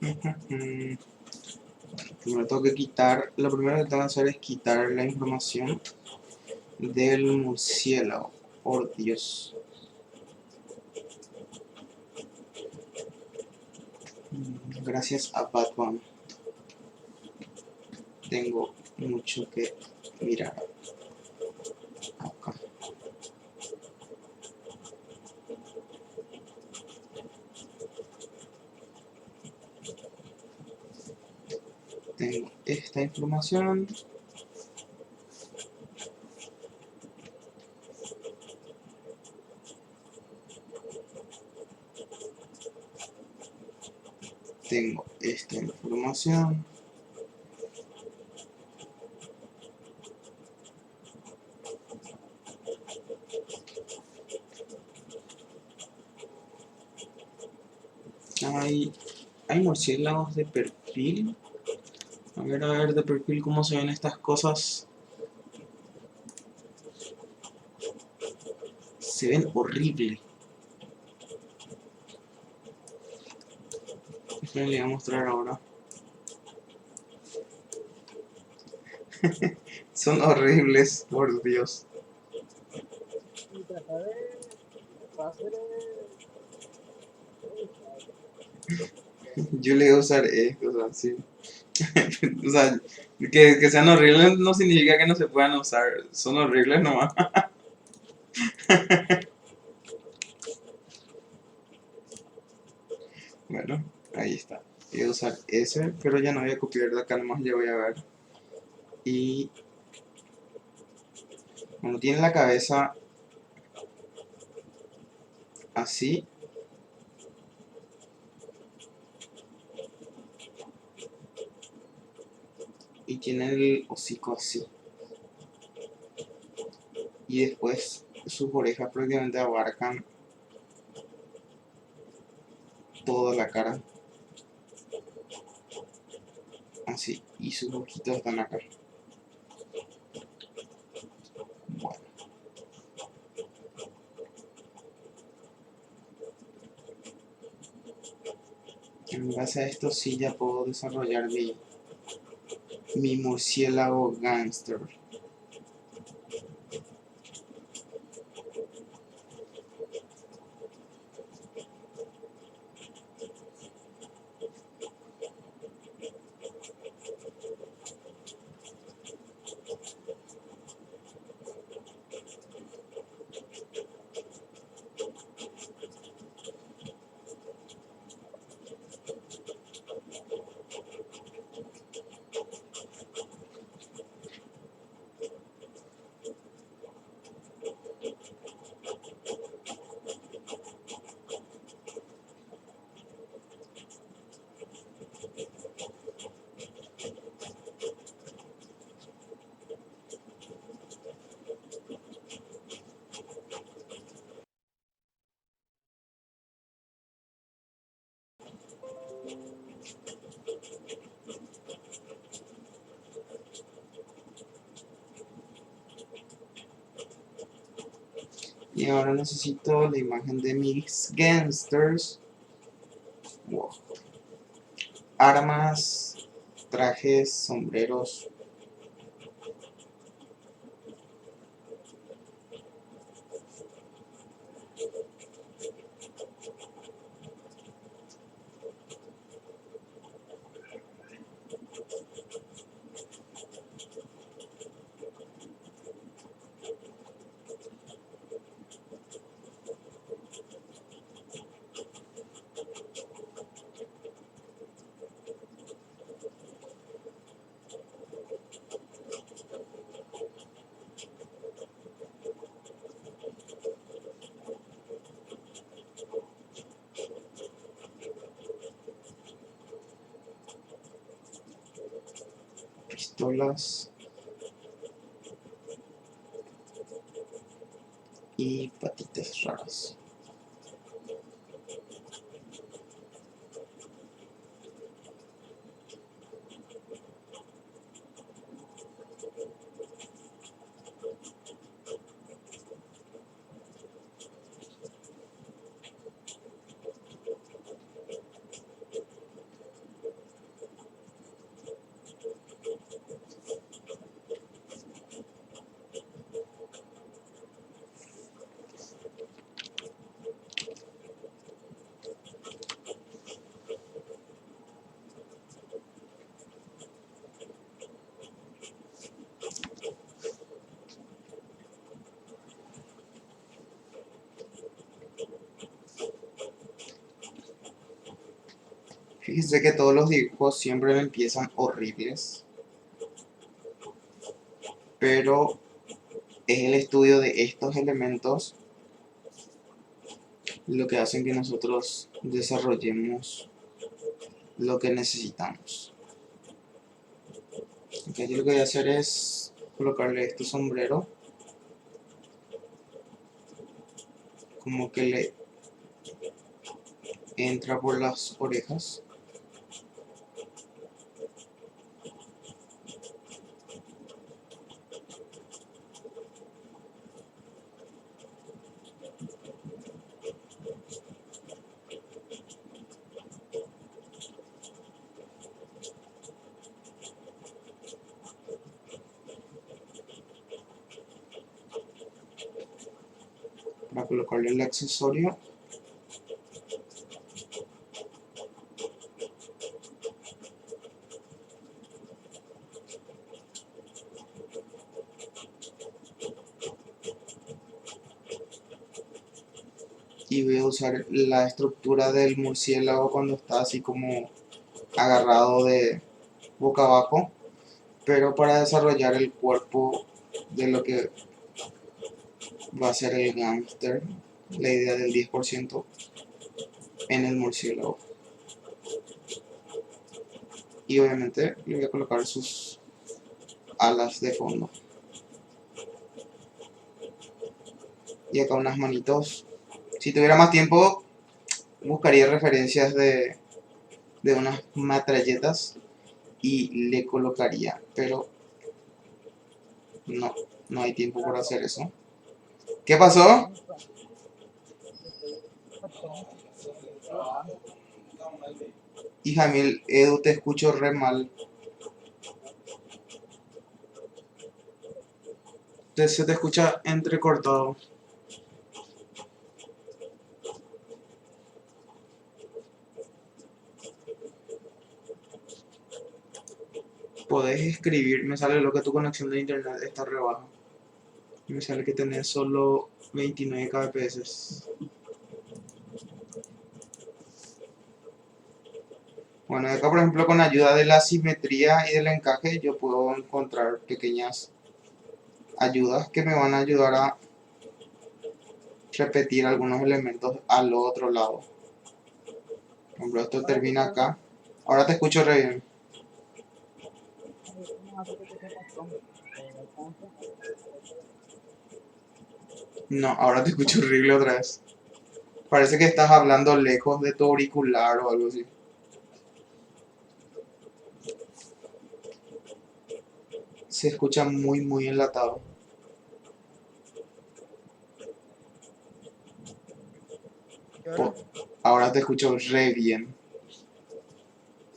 Ujú. Primero tengo que quitar, lo primero que tengo que hacer es quitar la información del murciélago. Por Dios. Gracias a Batman tengo mucho que mirar acá. Tengo esta información. Tengo esta información. Hay, hay murciélagos de perfil. A ver, de perfil cómo se ven estas cosas. Se ven horrible. Les voy a mostrar ahora. Son horribles, por Dios. Y trata de hacer Yo le voy a usar esto, o sea, sí. O sea, que sean horribles no significa que no se puedan usar. Son horribles nomás. Bueno, ahí está. Voy a usar ese, pero ya no voy a copiar de acá nomás, ya voy a ver. Y bueno, tiene la cabeza así. Y tiene el hocico así. Y después sus orejas prácticamente abarcan toda la cara. Así. Y sus ojitos están acá. Bueno, en base a esto sí ya puedo desarrollar mi murciélago gangster. Y ahora necesito la imagen de mis gangsters. Wow. Armas, trajes, sombreros. Pistolas y patitas raras. Fíjense que todos los dibujos siempre me empiezan horribles, pero es el estudio de estos elementos lo que hacen que nosotros desarrollemos lo que necesitamos. Ok, yo lo que voy a hacer es colocarle este sombrero, como que le entra por las orejas. Para colocarle el accesorio. Y voy a usar la estructura del murciélago cuando está así como agarrado de boca abajo, pero para desarrollar el cuerpo de lo que va a ser el gángster, la idea del 10% en el murciélago. Y obviamente le voy a colocar sus alas de fondo. Y acá unas manitos. Si tuviera más tiempo, buscaría referencias de unas matralletas y le colocaría, pero no hay tiempo por hacer eso. ¿Qué pasó? Hija mil, Edu, te escucho re mal. Se te escucha entrecortado. Podés escribir, me sale lo que tu conexión de internet está re baja. Me sale que tenés solo 29 kbps. Bueno, acá por ejemplo con ayuda de la simetría y del encaje yo puedo encontrar pequeñas ayudas que me van a ayudar a repetir algunos elementos al otro lado. Por ejemplo, esto termina acá. Ahora te escucho re bien. No, ahora te escucho horrible otra vez. Parece que estás hablando lejos de tu auricular o algo así. Se escucha muy enlatado. ¿Y ahora? Po- Ahora te escucho re bien.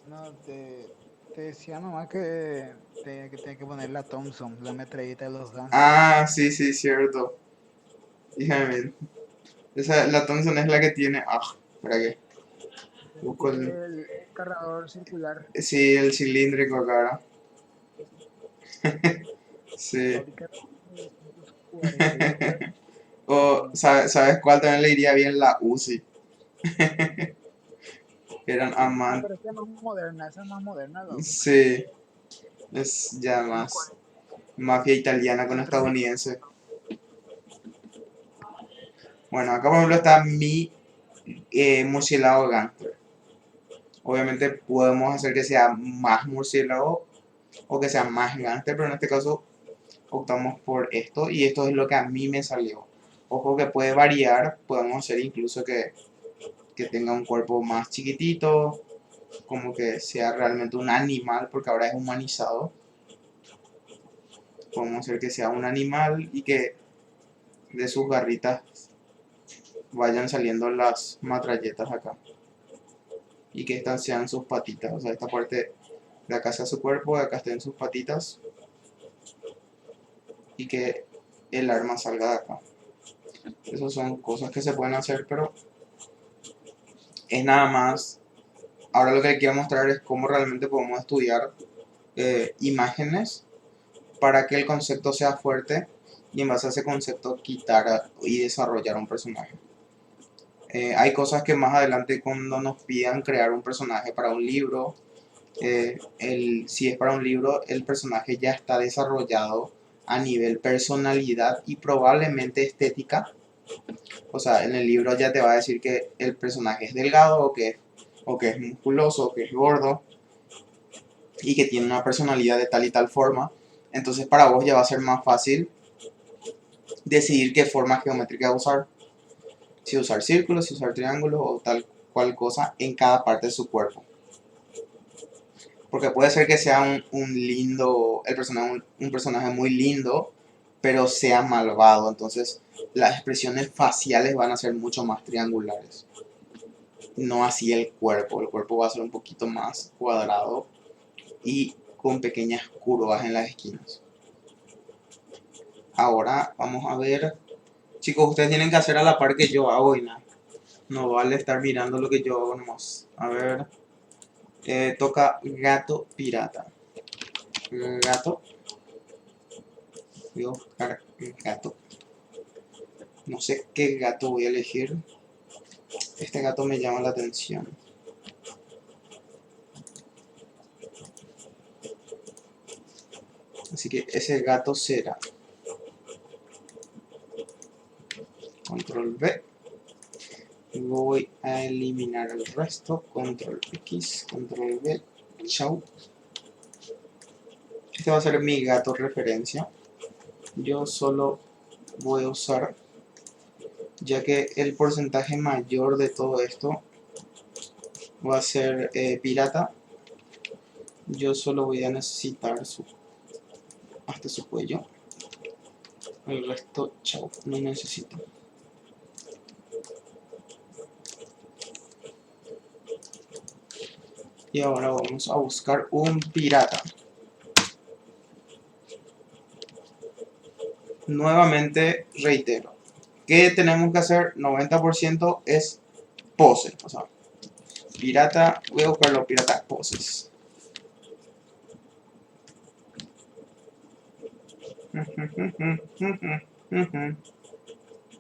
No, te decía nomás que tenía que poner la Thompson, la metralleta de los Guns. Ah, sí, sí, cierto. Hija de mil. Esa, la Thompson es la que tiene. Ah, ¿para qué? Que Busco tiene el. el cargador circular. Sí, el cilíndrico acá. Sí. Fábrica de 1948. O, ¿sabes cuál también le iría bien? La Uzi. Eran Ah, amantes. pero esa es más moderna, loco. Sí, es ya Tiene más mafia italiana con 4.000. estadounidense. Bueno, acá por ejemplo está mi murciélago gangster. Obviamente podemos hacer que sea más murciélago o que sea más gangster, pero en este caso optamos por esto y esto es lo que a mí me salió. Ojo que puede variar, podemos hacer incluso que tenga un cuerpo más chiquitito, como que sea realmente un animal, porque ahora es humanizado. Podemos hacer que sea un animal y que de sus garritas vayan saliendo las matralletas acá. Y que estas sean sus patitas, o sea, esta parte de acá sea su cuerpo, de acá estén sus patitas y que el arma salga de acá. Esas son cosas que se pueden hacer, pero es nada más. Ahora lo que les quiero mostrar es cómo realmente podemos estudiar imágenes para que el concepto sea fuerte y en base a ese concepto quitar y desarrollar un personaje. Hay cosas que más adelante cuando nos pidan crear un personaje para un libro, si es para un libro, el personaje ya está desarrollado a nivel personalidad y probablemente estética. O sea, en el libro ya te va a decir que el personaje es delgado o que es musculoso o que es gordo y que tiene una personalidad de tal y tal forma. Entonces para vos ya va a ser más fácil decidir qué forma geométrica usar. Si usar círculos, si usar triángulos o tal cual cosa en cada parte de su cuerpo. Porque puede ser que sea un lindo, el personaje, un personaje muy lindo, pero sea malvado. Entonces las expresiones faciales van a ser mucho más triangulares. No así el cuerpo. El cuerpo va a ser un poquito más cuadrado y con pequeñas curvas en las esquinas. Ahora vamos a ver. Chicos, ustedes tienen que hacer a la par que yo hago y nada. No vale estar mirando lo que yo hago nomás. A ver. Toca gato pirata. Gato. Voy a buscar gato. No sé qué gato voy a elegir. Este gato me llama la atención. Así que ese gato será. Control V. Voy a eliminar el resto. Control X. Control V. Chau. Este va a ser mi gato referencia. Yo solo voy a usar, ya que el porcentaje mayor de todo esto va a ser pirata. Yo solo voy a necesitar hasta su cuello. El resto, chao, no necesito. Y ahora vamos a buscar un pirata. Nuevamente reitero, ¿qué tenemos que hacer? 90% es pose. O sea, pirata, voy a buscar los piratas poses.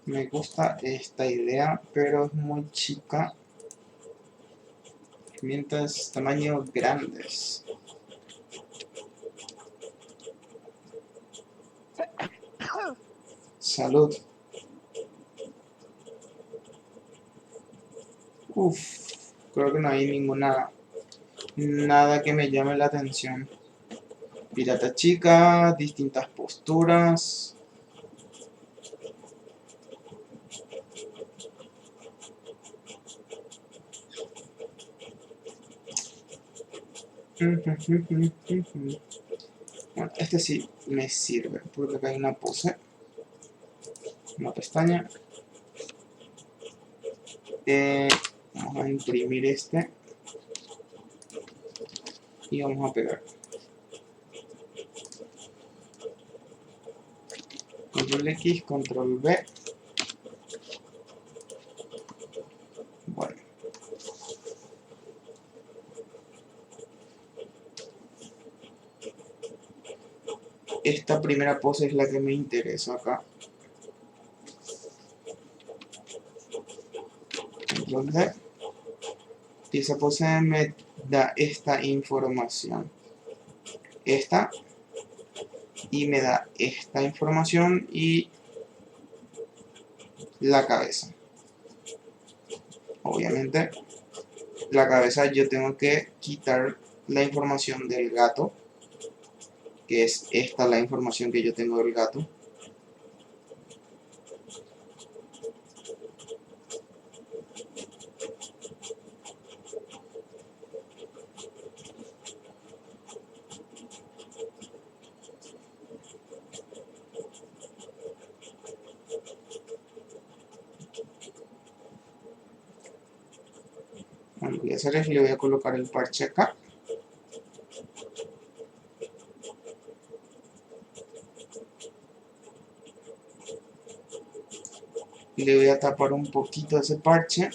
Me gusta esta idea, pero es muy chica. Mientras tamaños grandes. Salud. Uf, creo que no hay nada que me llame la atención. Pirata chica, distintas posturas. Bueno, este sí me sirve, porque acá hay una pose, una pestaña. Vamos a imprimir este y vamos a pegar. Control X, Control V. Bueno. Esta primera pose es la que me interesa acá. Control V. Y esa pose me da esta información. Esta. Y me da esta información y la cabeza. Obviamente, la cabeza yo tengo que quitar la información del gato, que es esta la información que yo tengo del gato. Lo que voy a hacer es le voy a colocar el parche acá. Le voy a tapar un poquito ese parche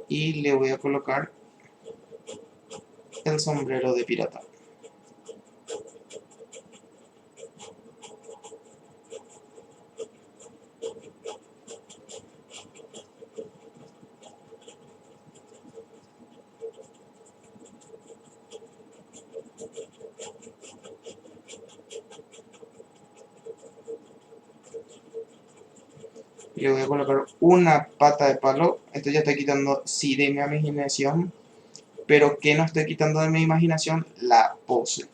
y le voy a colocar el sombrero de pirata. Le voy a colocar una pata de palo. Esto ya estoy quitando, sí, de mi imaginación, pero que no estoy quitando de mi imaginación, la pose.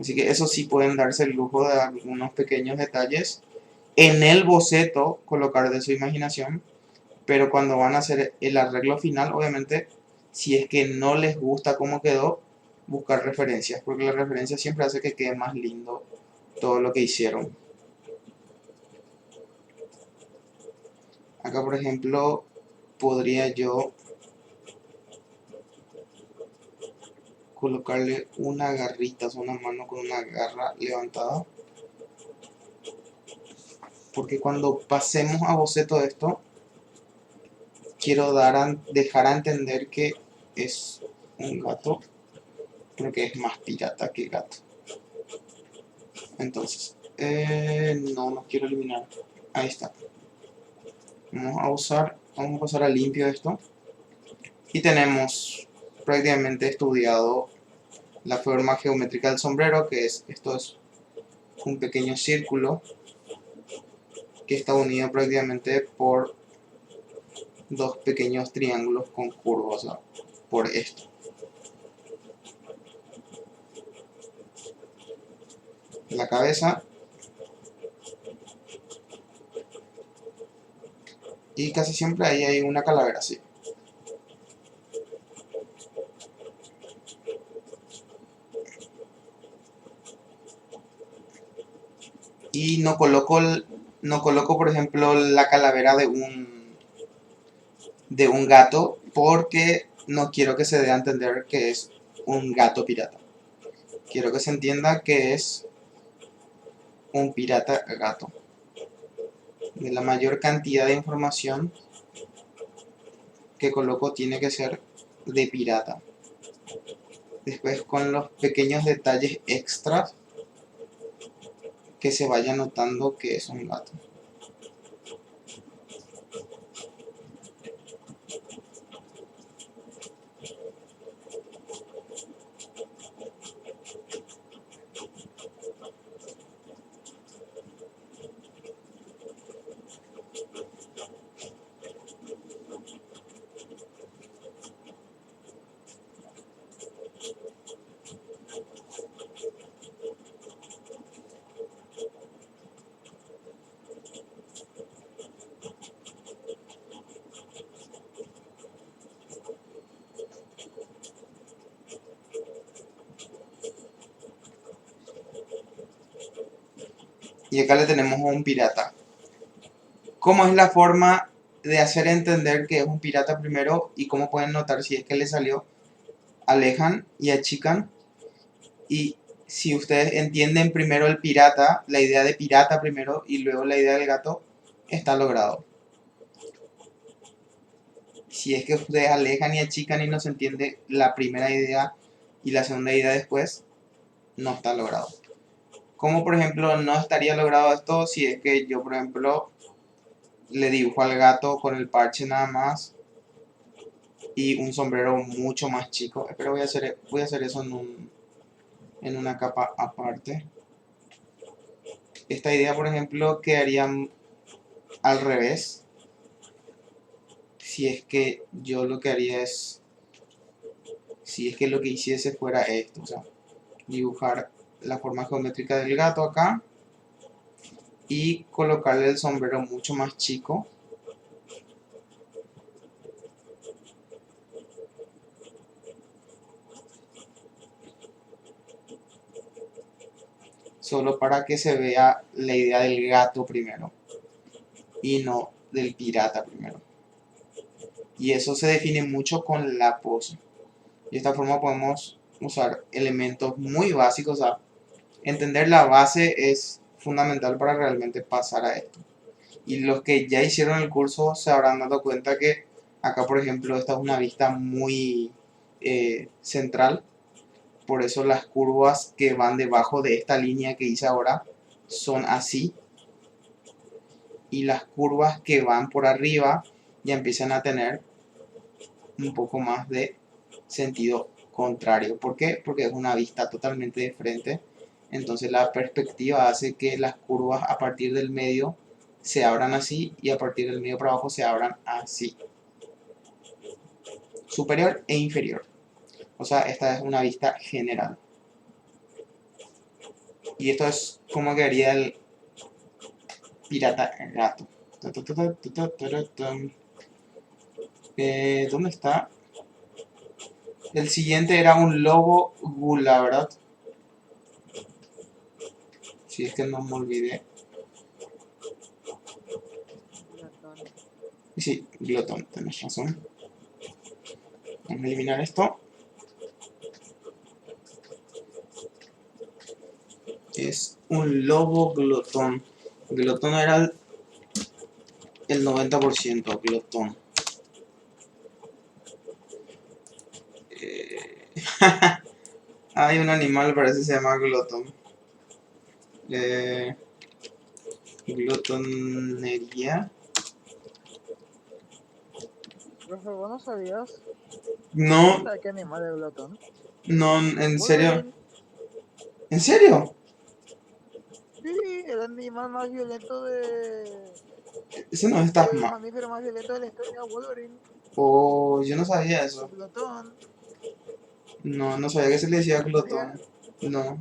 Así que eso sí pueden darse el lujo de algunos pequeños detalles en el boceto, colocar de su imaginación, pero cuando van a hacer el arreglo final, obviamente, si es que no les gusta cómo quedó, buscar referencias, porque la referencia siempre hace que quede más lindo todo lo que hicieron. Acá, por ejemplo, podría yo colocarle una garrita, o sea, una mano con una garra levantada, porque cuando pasemos a boceto de esto, quiero dejar a entender que es un gato, porque es más pirata que gato. Entonces, no quiero eliminar. Ahí está. Vamos a pasar a limpio esto. Y tenemos prácticamente estudiado la forma geométrica del sombrero, que es, esto es un pequeño círculo que está unido prácticamente por dos pequeños triángulos con curvas, o sea, por esto. La cabeza y casi siempre ahí hay una calavera así. Y no coloco, por ejemplo, la calavera de un gato porque no quiero que se dé a entender que es un gato pirata. Quiero que se entienda que es un pirata gato. De la mayor cantidad de información que coloco tiene que ser de pirata. Después con los pequeños detalles extras que se vaya notando que es un gato. Y acá le tenemos a un pirata. ¿Cómo es la forma de hacer entender que es un pirata primero y cómo pueden notar si es que le salió, alejan y achican. Y si ustedes entienden primero el pirata, la idea de pirata primero y luego la idea del gato, está logrado. Si es que ustedes alejan y achican y no se entiende la primera idea y la segunda idea después, no está logrado. Como por ejemplo, no estaría logrado esto si es que yo, por ejemplo, le dibujo al gato con el parche nada más y un sombrero mucho más chico. Pero voy a hacer eso en una capa aparte. Esta idea, por ejemplo, quedaría al revés. Si es que yo lo que haría es, si es que lo que hiciese fuera esto, o sea, dibujar la forma geométrica del gato acá y colocarle el sombrero mucho más chico. Solo para que se vea la idea del gato primero y no del pirata primero. Y eso se define mucho con la pose. De esta forma podemos usar elementos muy básicos. O sea, entender la base es fundamental para realmente pasar a esto. Y los que ya hicieron el curso se habrán dado cuenta que acá, por ejemplo, esta es una vista muy central. Por eso las curvas que van debajo de esta línea que hice ahora son así. Y las curvas que van por arriba ya empiezan a tener un poco más de sentido contrario. ¿Por qué? Porque es una vista totalmente de frente. Entonces la perspectiva hace que las curvas a partir del medio se abran así y a partir del medio para abajo se abran así. Superior e inferior. O sea, esta es una vista general. Y esto es como quedaría el pirata gato. ¿Dónde está? El siguiente era un lobo gula, ¿verdad? Si es que no me olvidé. Glotón. Sí, glotón, tenés razón. Vamos a eliminar esto. Es un lobo glotón. Glotón era el 90%, glotón. Hay un animal, parece que se llama glotón. Glotonería. Profe, ¿vos no sabías? ¿Vos No, sabés qué animal es glotón? no, en serio. Wolverine. ¿En serio? Sí, el animal más violento Ese no está el mal. mamífero más violento de la historia, Wolverine. Oh, yo no sabía El eso. glotón. No, no sabía que se le decía ¿No sabías? glotón. No.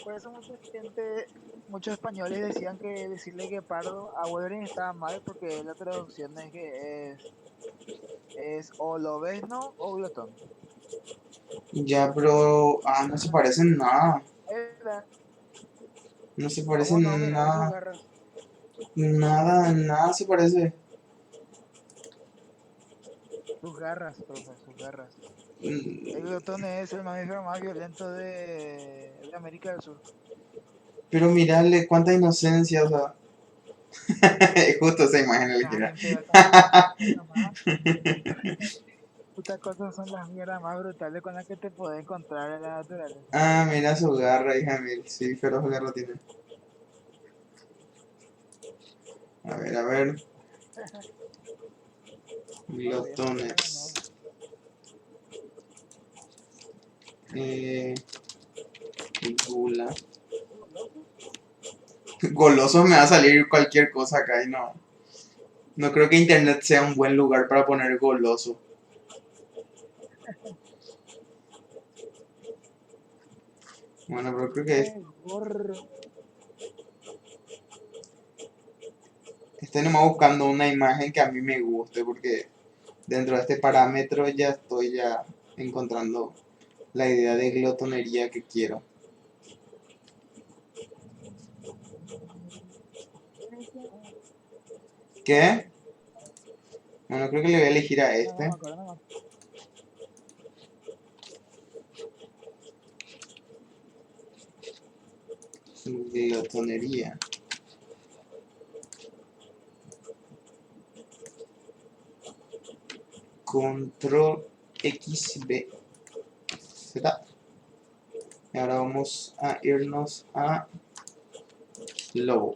Por eso mucha gente, muchos españoles decían que decirle guepardo a Wolverine estaba mal porque la traducción es que es o lobezno o glotón. Ya, pero... Ah, no se parecen nada. Era, No se ¿cómo no? parecen Mira sus nada. garras. Nada, nada se parece. Sus garras, profe, sus garras. El Mm, glotón es el mamífero más violento de América del Sur. Pero mirarle cuánta inocencia, o sea. Justo esa imagen elegida. Cállate, esa más. Putas cosas son las mierdas más brutales con las que te puedes encontrar en la naturaleza. Ah, mira su garra, hija mil. Sí, feroz garra tiene. A ver, a ver. No, bien, pero no. Glotones. Eh, Gula. Goloso me va a salir cualquier cosa acá y no. No creo que internet sea un buen lugar para poner goloso. Bueno, pero creo que ¡Qué gorro! estoy nomás buscando una imagen que a mí me guste porque dentro de este parámetro ya estoy ya encontrando la idea de glotonería que quiero. ¿Qué? Bueno, creo que le voy a elegir a No, no este. me acuerdo, no me acuerdo. Glotonería. Control X, B, Z. Y ahora vamos a irnos a logo.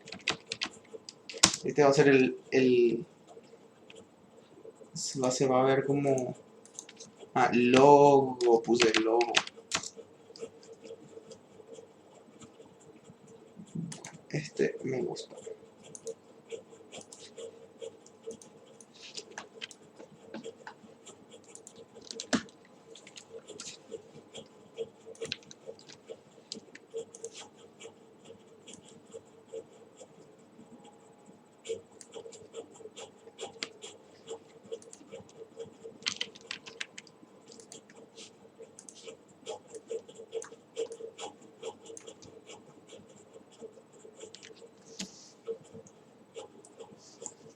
Este va a ser se va a ver como logo, puse logo. Este me gusta.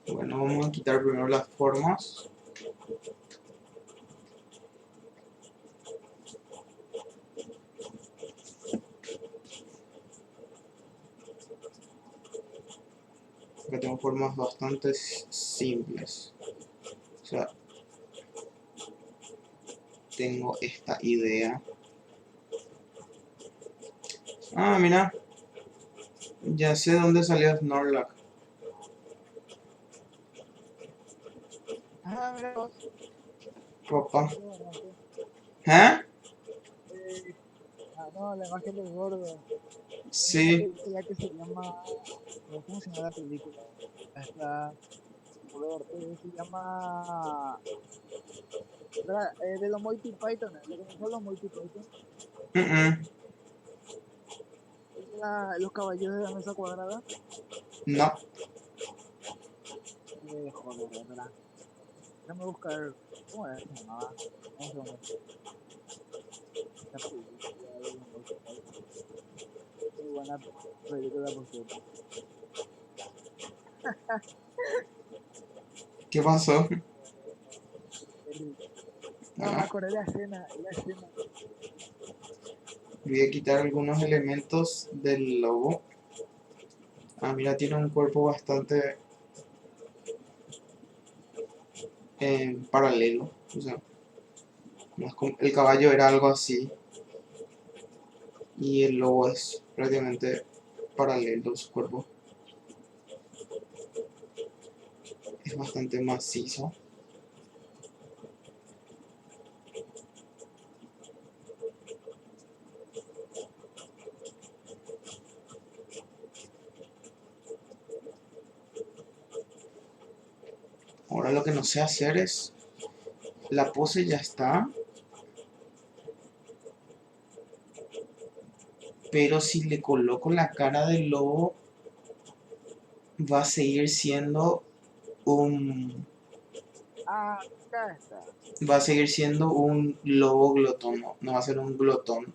Bueno, vamos a quitar primero las formas. Acá tengo formas bastante simples. O sea, tengo esta idea. Ah, mira, ya sé dónde salió Snorlax. Ah, mira vos, Papá. qué bueno, qué- ¿Eh? no, la imagen del gordo. Hay una Sí. película que se llama, ¿cómo se llama la película? Está, se llama, ¿verdad? De los Monty Python, lo que son los Monty Python, Mm-mm. los caballeros de la mesa cuadrada. No. Joder, ¿verdad? Déjame buscar, ¿cómo era que se llamaba? Un segundo, la película de los Monty Python. Muy buena película, por cierto. ¿Qué pasó? No, me Bueno, acordé de la escena. voy a quitar algunos elementos del logo. Ah, mira, tiene un cuerpo bastante paralelo. O sea, no es como- el caballo era algo así. Y el lobo es prácticamente paralelo. Su cuerpo es bastante macizo. Ahora lo que no sé hacer es... La pose ya está. Pero si le coloco la cara del lobo, va a seguir siendo un... Ah, acá está. Va a seguir siendo un lobo glotón. No, no va a ser un glotón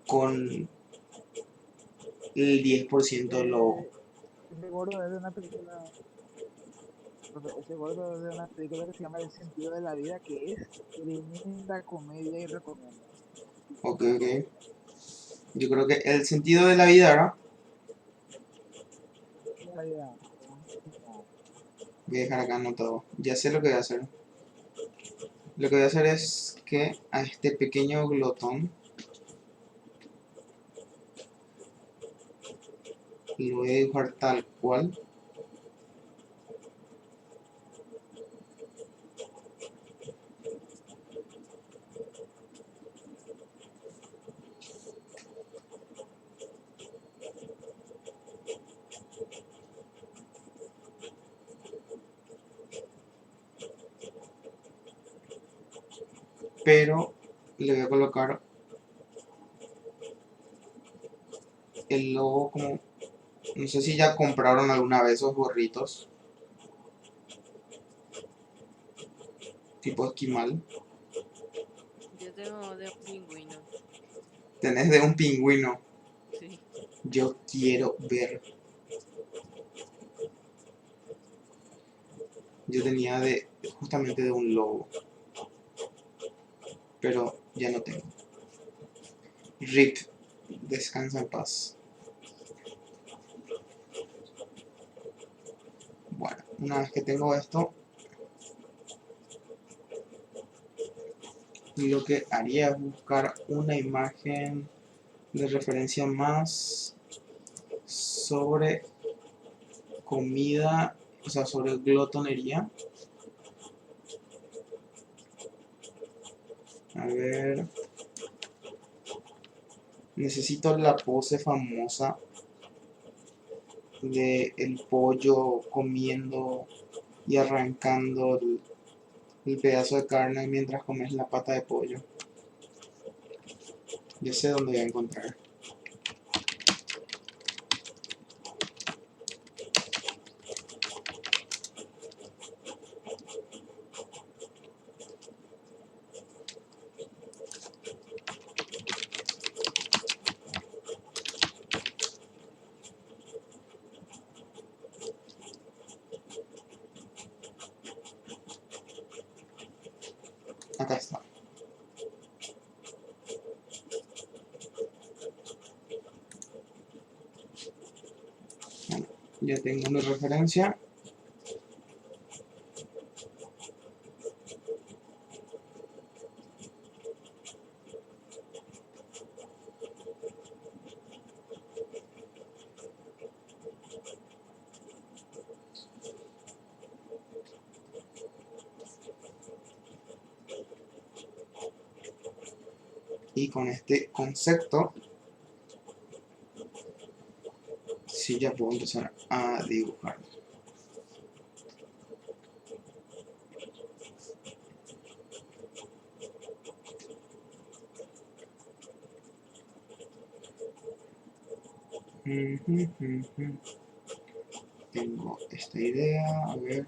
con el 10% lobo. Eh, ese gordo es de una película, ese gordo es de una película que se llama El sentido de la vida, que es tremenda comedia y recomiendo. Ok, ok. Yo creo que el sentido de la vida, ¿no? La vida, buenísimo. Voy a dejar acá anotado. Ya sé lo que voy a hacer. Lo que voy a hacer es que a este pequeño glotón lo voy a dibujar tal cual. Pero le voy a colocar el logo como... No sé si ya compraron alguna vez esos gorritos. Tipo esquimal. Yo tengo de un pingüino. Tenés de un pingüino. Sí. Yo quiero ver. Yo tenía justamente de un lobo, pero ya no tengo. RIP, descansa en paz. Bueno, una vez que tengo esto, lo que haría es buscar una imagen de referencia más sobre comida, o sea, sobre glotonería. A ver, necesito la pose famosa de el pollo comiendo y arrancando el pedazo de carne mientras comes la pata de pollo. Yo sé dónde voy a encontrar. Acá está. Bueno, ya tengo mi referencia. Y con este concepto, sí ya puedo empezar a dibujar. Tengo esta idea, a ver.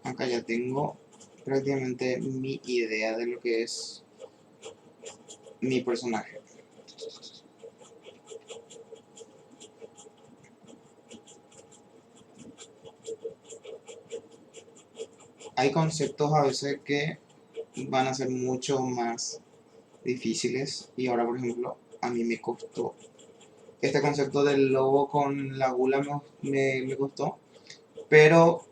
Acá ya tengo prácticamente mi idea de lo que es mi personaje. Hay conceptos a veces que van a ser mucho más difíciles y ahora, por ejemplo, a mí me costó. Este concepto del lobo con la gula me costó, pero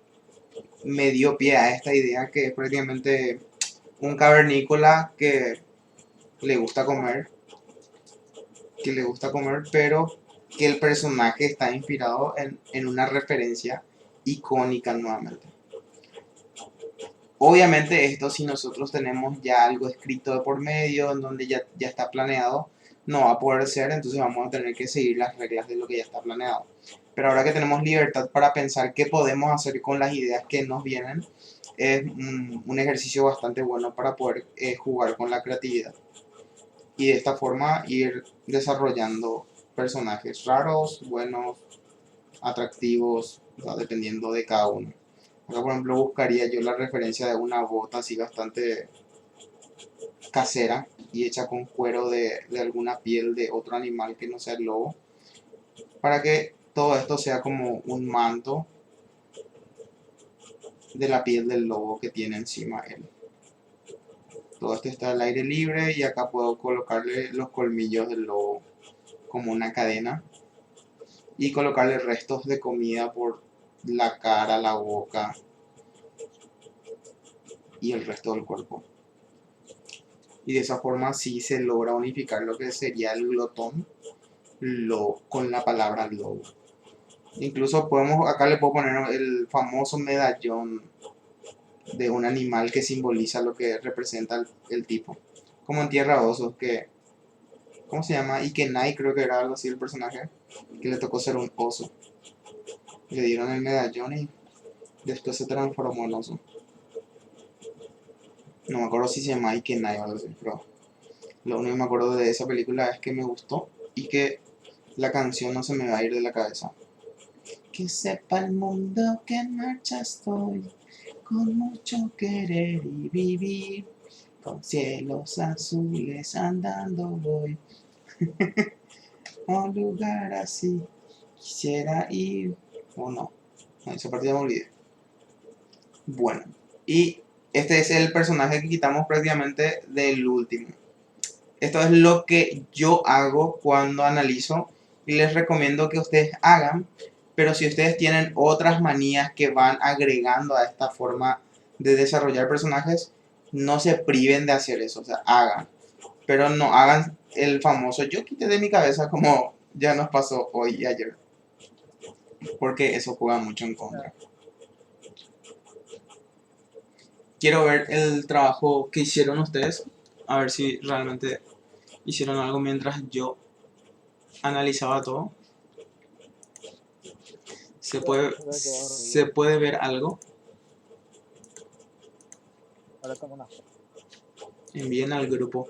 me dio pie a esta idea que es prácticamente un cavernícola le gusta comer, que le gusta comer, pero que el personaje está inspirado en una referencia icónica nuevamente. Obviamente esto si nosotros tenemos ya algo escrito de por medio, en donde ya está planeado, no va a poder ser, entonces vamos a tener que seguir las reglas de lo que ya está planeado. Pero ahora que tenemos libertad para pensar qué podemos hacer con las ideas que nos vienen, es un ejercicio bastante bueno para poder jugar con la creatividad. Y de esta forma ir desarrollando personajes raros, buenos, atractivos, o sea, dependiendo de cada uno. Acá, por ejemplo, buscaría yo la referencia de una bota así bastante casera y hecha con cuero de alguna piel de otro animal que no sea el lobo, para que todo esto sea como un manto de la piel del lobo que tiene encima él. Todo esto está al aire libre y acá puedo colocarle los colmillos del lobo como una cadena y colocarle restos de comida por la cara, la boca y el resto del cuerpo. Y de esa forma sí se logra unificar lo que sería el glotón con la palabra lobo. Incluso acá le puedo poner el famoso medallón de un animal que simboliza lo que representa el tipo. Como en Tierra de Osos, que, ¿cómo se llama? Ikenai, creo que era algo así el personaje, que le tocó ser un oso. Le dieron el medallón y después se transformó en oso. No me acuerdo si se llama Ikenai o algo así, pero lo único que me acuerdo de esa película es que me gustó y que la canción no se me va a ir de la cabeza. Que sepa el mundo que en marcha estoy, con mucho querer y vivir, con cielos azules andando voy, a un lugar así quisiera ir, o no, esa parte ya me olvidé. Bueno, y este es el personaje que quitamos prácticamente del último. Esto es lo que yo hago cuando analizo y les recomiendo que ustedes hagan, pero si ustedes tienen otras manías que van agregando a esta forma de desarrollar personajes, no se priven de hacer eso, o sea, hagan, pero no hagan el famoso yo quité de mi cabeza como ya nos pasó hoy y ayer, porque eso juega mucho en contra. Quiero ver el trabajo que hicieron ustedes, a ver si realmente hicieron algo mientras yo analizaba todo. Se puede ver algo. Ahora como no. Envíen al grupo.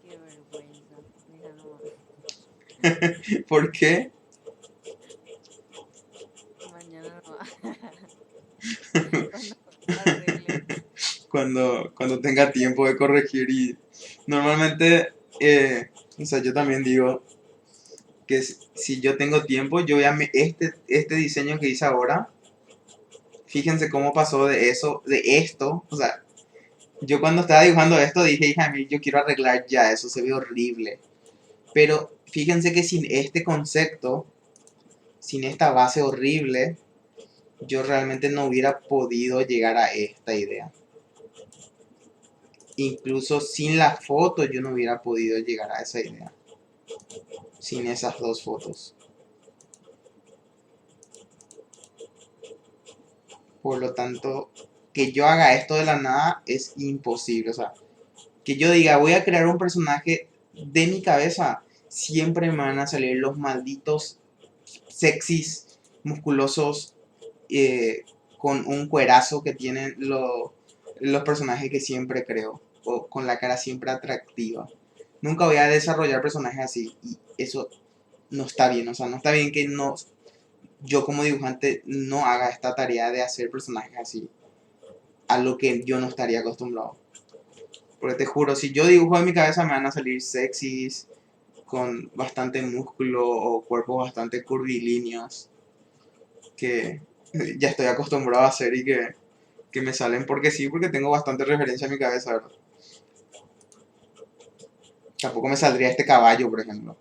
Qué vergüenza. Mira nomás. ¿Por qué? Mañana no. Cuando arregle. Cuando tenga tiempo de corregir y normalmente, o sea, yo también digo que si yo tengo tiempo, yo voy a este diseño que hice ahora, fíjense cómo pasó de eso, de esto, o sea, yo cuando estaba dibujando esto dije, hija mía, yo quiero arreglar ya, eso se ve horrible, pero fíjense que sin este concepto, sin esta base horrible, yo realmente no hubiera podido llegar a esta idea. Incluso sin la foto yo no hubiera podido llegar a esa idea. Sin esas dos fotos. Por lo tanto, que yo haga esto de la nada es imposible. O sea, que yo diga voy a crear un personaje de mi cabeza, siempre me van a salir los malditos sexys, musculosos, con un cuerazo que tienen los personajes que siempre creo, o con la cara siempre atractiva. Nunca voy a desarrollar personajes así, y eso no está bien, o sea, no está bien que no, yo como dibujante no haga esta tarea de hacer personajes así, a lo que yo no estaría acostumbrado. Porque te juro, si yo dibujo en mi cabeza me van a salir sexys, con bastante músculo o cuerpos bastante curvilíneos, que ya estoy acostumbrado a hacer y que me salen porque sí, porque tengo bastante referencia en mi cabeza, ¿verdad? Tampoco me saldría este caballo, por ejemplo.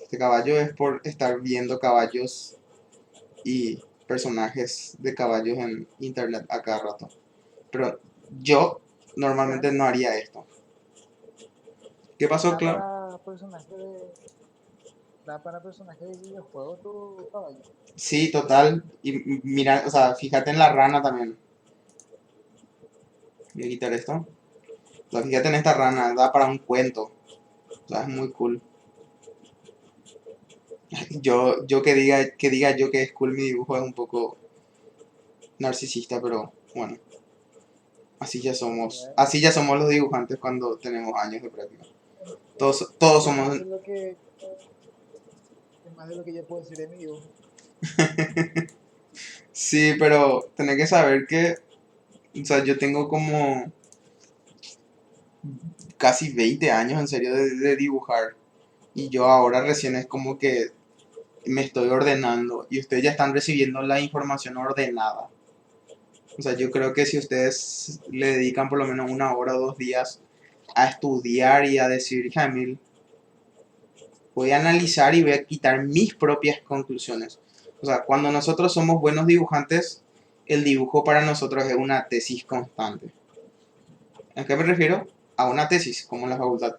Este caballo es por estar viendo caballos y personajes de caballos en internet a cada rato. Pero yo normalmente no haría esto. ¿Qué pasó, Da Clau? para personaje de. Da para personaje de videojuego tu caballo. Sí, total. Y mira, o sea, fíjate en la rana también. Voy a quitar esto. O sea, fíjate en esta rana, da para un cuento. O sea, es muy cool. Yo que diga yo que es cool mi dibujo es un poco narcisista, pero bueno, Ya. así ya somos los dibujantes cuando tenemos años de práctica. Todos Es más somos, de lo que, es más de lo que yo puedo decir de mi dibujo. sí, pero tenés que saber que, o sea, yo tengo como casi 20 años en serio de dibujar y yo ahora recién es como que me estoy ordenando y ustedes ya están recibiendo la información ordenada. O sea, yo creo que si ustedes le dedican por lo menos 1 hora o 2 días a estudiar y a decir, Jamil, voy a analizar y voy a quitar mis propias conclusiones. O sea, cuando nosotros somos buenos dibujantes, el dibujo para nosotros es una tesis constante. ¿A qué me refiero? A una tesis, como en la facultad,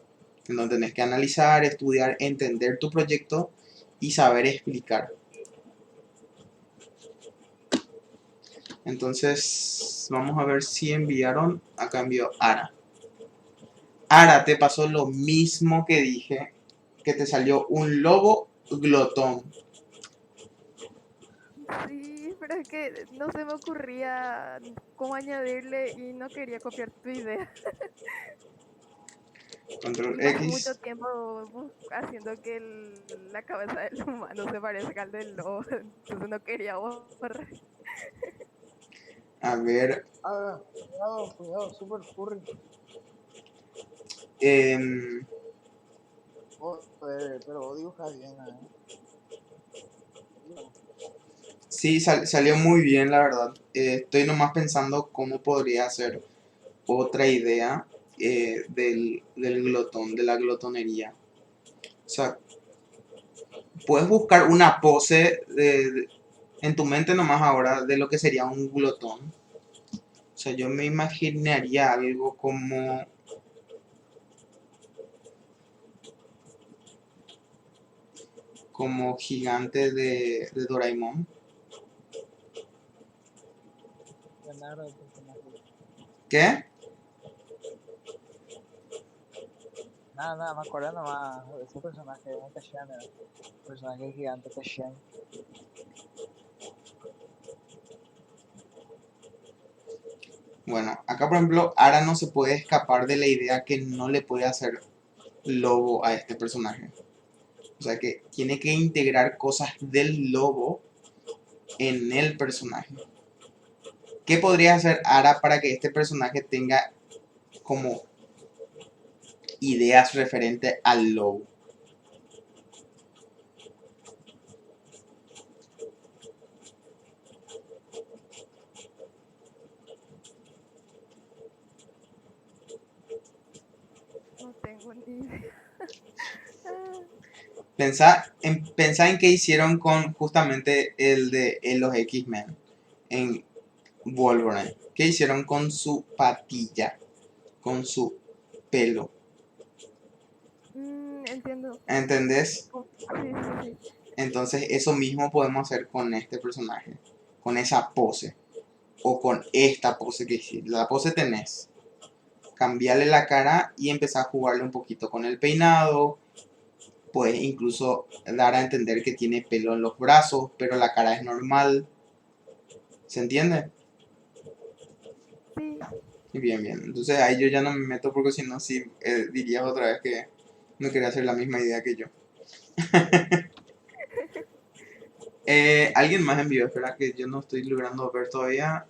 en donde tenés que analizar, estudiar, entender tu proyecto y saber explicar. Entonces, vamos a ver si enviaron a cambio Ara. Ara, te pasó lo mismo que dije, que te salió un lobo glotón. Sí, pero es que no se me ocurría cómo añadirle y no quería copiar tu idea. Control Y pasé mucho X. tiempo haciendo que la cabeza del humano se parezca al del lobo, entonces no quería borrar. A ver. Ah, cuidado, cuidado, super furry. em, Joder, pero vos dibujas bien, ¿eh? sí, salió muy bien, la verdad. Estoy nomás pensando cómo podría ser otra idea del glotón, de la glotonería. O sea, puedes buscar una pose en tu mente nomás ahora de lo que sería un glotón. O sea, yo me imaginaría algo como gigante de Doraemon. Leonardo, el personaje. ¿Qué? Nada, nada, me acuerdo nomás de ese personaje, de Tashian, el personaje gigante Tashian. Bueno, acá por ejemplo, Ara no se puede escapar de la idea que no le puede hacer lobo a este personaje. O sea que tiene que integrar cosas del lobo en el personaje. ¿Qué podría hacer Ara para que este personaje tenga como ideas referentes al lobo? No tengo ni idea. Ah, Pensá en qué hicieron con justamente el de los X-Men en Wolverine. ¿Qué hicieron con su patilla? Con su pelo. entiendo. ¿Entendés? Sí, sí, sí. Entonces eso mismo podemos hacer con este personaje. Con esa pose. O con esta pose que hiciste. La pose tenés. Cambiarle la cara y empezar a jugarle un poquito con el peinado. Puedes incluso dar a entender que tiene pelo en los brazos, pero la cara es normal. ¿Se entiende? Sí, Bien, bien. Entonces ahí yo ya no me meto porque si no, sí dirías otra vez que no quería hacer la misma idea que yo. Alguien más envió, espera que yo no estoy logrando ver todavía.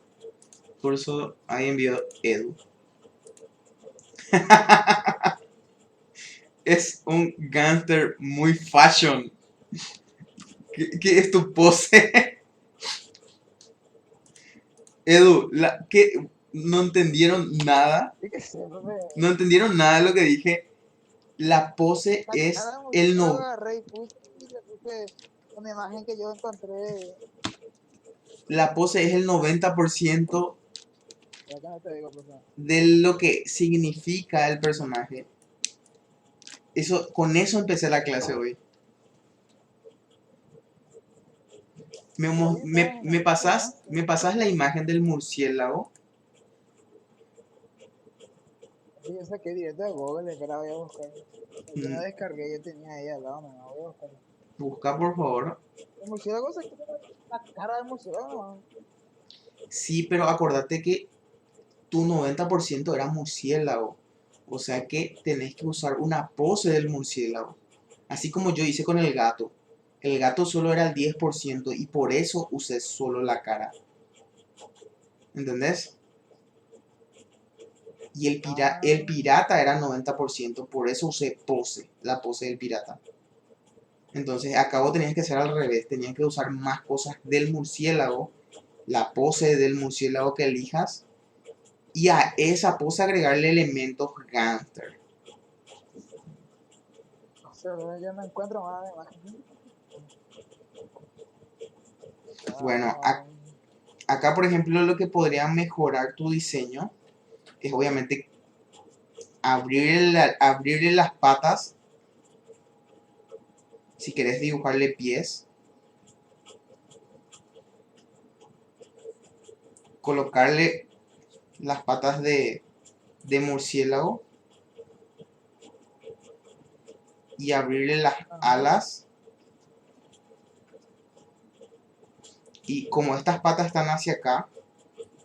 Por eso ahí envió Edu. Es un gangster muy fashion. ¿Qué es tu pose? Edu, ¿qué? ¿No entendieron nada? Sí que siempre me ¿No entendieron nada de lo que dije? La pose es sacaron mucho, el yo no. agarré y le puse una imagen que yo encontré. La pose es el 90% Ya que no te digo, pues, no. de lo que significa el personaje. Con eso empecé la clase hoy. Está bien, está bien, está bien. Me pasás la imagen del murciélago. Yo saqué directo de Google, espera, voy a buscar. Yo no Mm, descargué, yo tenía ahí al lado, no, voy a buscar. Busca por favor. El murciélago saqué la cara del murciélago, no. Sí, pero acordate que tu 90% era murciélago. O sea que tenés que usar una pose del murciélago. Así como yo hice con el gato. El gato solo era el 10% y por eso usé solo la cara. ¿Entendés? Y el Ah, pirata era 90%, por eso usé pose, la pose del pirata. Entonces acá vos tenías que hacer al revés, tenías que usar más cosas del murciélago, la pose del murciélago que elijas, y a esa pose agregarle elementos gangster. o sea, yo no encuentro más de imagen. Bueno, Ah, acá por ejemplo lo que podría mejorar tu diseño es obviamente abrirle las patas si querés dibujarle pies, colocarle las patas de murciélago y abrirle las ajá. alas. Y como estas patas están hacia acá,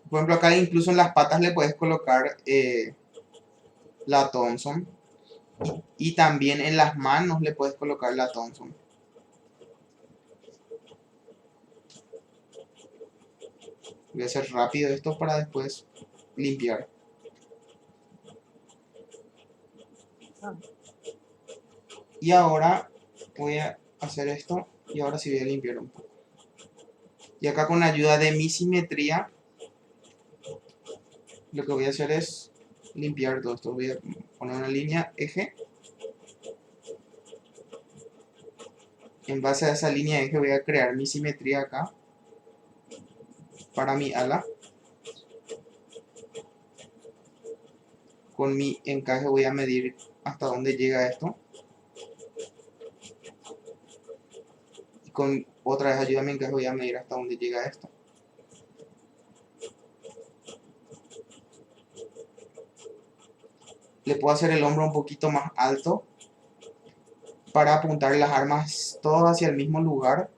por ejemplo acá incluso en las patas le puedes colocar la Thompson. Y también en las manos le puedes colocar la Thompson. Voy a hacer rápido esto para después limpiar. Ah, Y ahora voy a hacer esto y ahora sí voy a limpiar un poco. Y acá con la ayuda de mi simetría, lo que voy a hacer es limpiar todo esto. Voy a poner una línea eje. En base a esa línea eje voy a crear mi simetría acá para mi ala. Con mi encaje voy a medir hasta dónde llega esto. Y con otra vez ayuda a mi encaje voy a medir hasta dónde llega esto. Le puedo hacer el hombro un poquito más alto para apuntar las armas todas hacia el mismo lugar.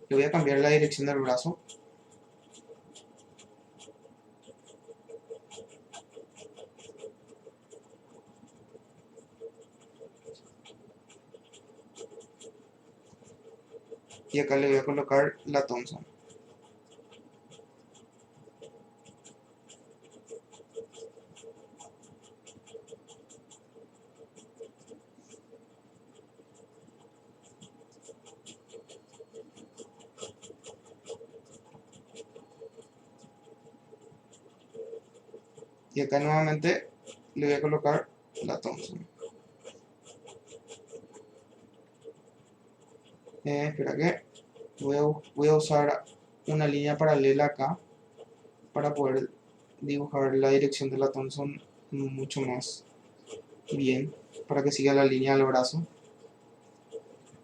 Le voy a cambiar la dirección del brazo. Y acá le voy a colocar la Thompson. Y acá nuevamente le voy a colocar la Thompson. Espera que voy a usar una línea paralela acá para poder dibujar la dirección de la Thompson mucho más bien, para que siga la línea del brazo.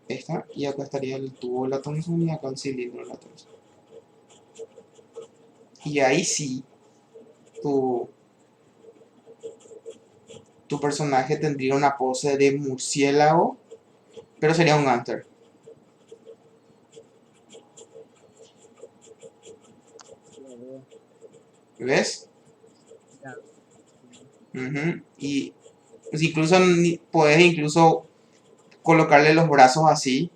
Esta, y acá estaría el tubo de la Thompson y acá el cilindro de la Thompson. Y ahí sí, tu, tu personaje tendría una pose de murciélago, pero sería un hunter. ya veo, ¿Ves? ya. Ujú. Y pues, incluso puedes incluso colocarle los brazos así,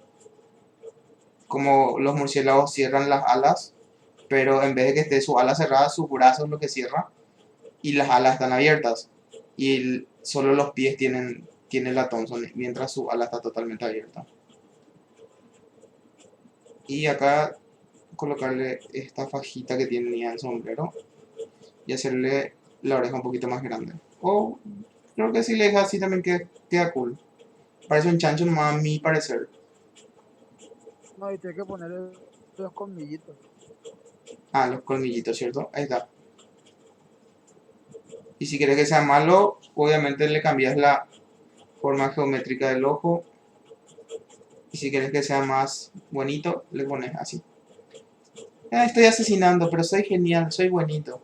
como los murciélagos cierran las alas, pero en vez de que esté su ala cerrada, sus brazos es lo que cierra y las alas están abiertas. Y solo los pies tienen la Thompson, mientras su ala está totalmente abierta. Y acá colocarle esta fajita que tenía el sombrero y hacerle la oreja un poquito más grande. O creo que si le dejas así también queda cool. Parece un chancho nomás a mi parecer. No, y tengo que ponerle los colmillitos. Ah, los colmillitos, ¿cierto? Ahí está. Y si quieres que sea malo, obviamente le cambias la forma geométrica del ojo. Y si quieres que sea más bonito, le pones así. Ah, estoy asesinando, pero soy genial, soy bonito.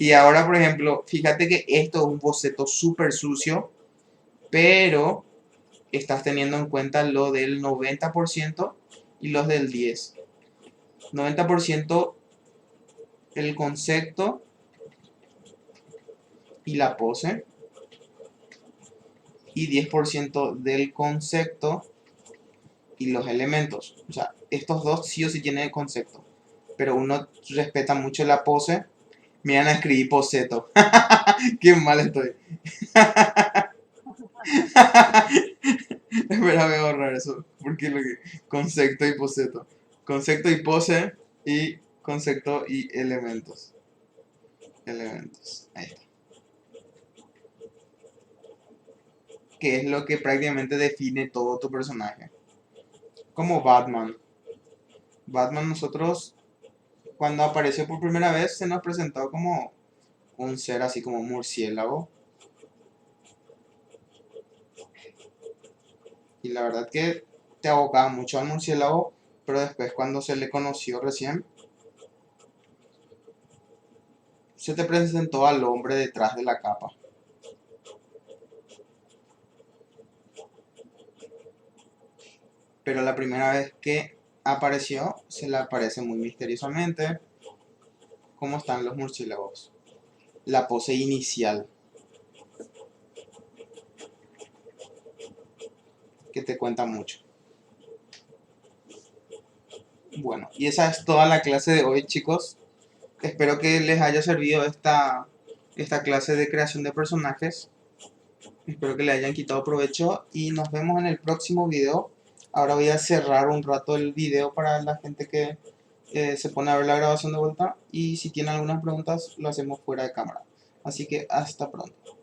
Y ahora, por ejemplo, fíjate que esto es un boceto súper sucio, pero estás teniendo en cuenta lo del 90% y los del 10%. 90% el concepto y la pose, y 10% del concepto y los elementos. O sea, estos dos sí o sí tienen el concepto, pero uno respeta mucho la pose. Me van a escribir poseto. Qué mal estoy. Espera, voy a borrar eso. Porque lo que. Concepto y poseto. Concepto y pose. Y concepto y elementos. Elementos. Ahí está. Que es lo que prácticamente define todo tu personaje. Como Batman. Batman, nosotros, cuando apareció por primera vez, se nos presentó como un ser así como murciélago. Y la verdad que te abocaba mucho al murciélago, pero después cuando se le conoció recién, se te presentó al hombre detrás de la capa. Pero la primera vez que apareció, se le aparece muy misteriosamente. ¿Cómo están los murciélagos? La pose inicial, que te cuenta mucho. Bueno, y esa es toda la clase de hoy, chicos. Espero que les haya servido esta clase de creación de personajes. Espero que le hayan quitado provecho y nos vemos en el próximo video. Ahora voy a cerrar un rato el video para la gente que se pone a ver la grabación de vuelta, y si tienen algunas preguntas lo hacemos fuera de cámara. Así que hasta pronto.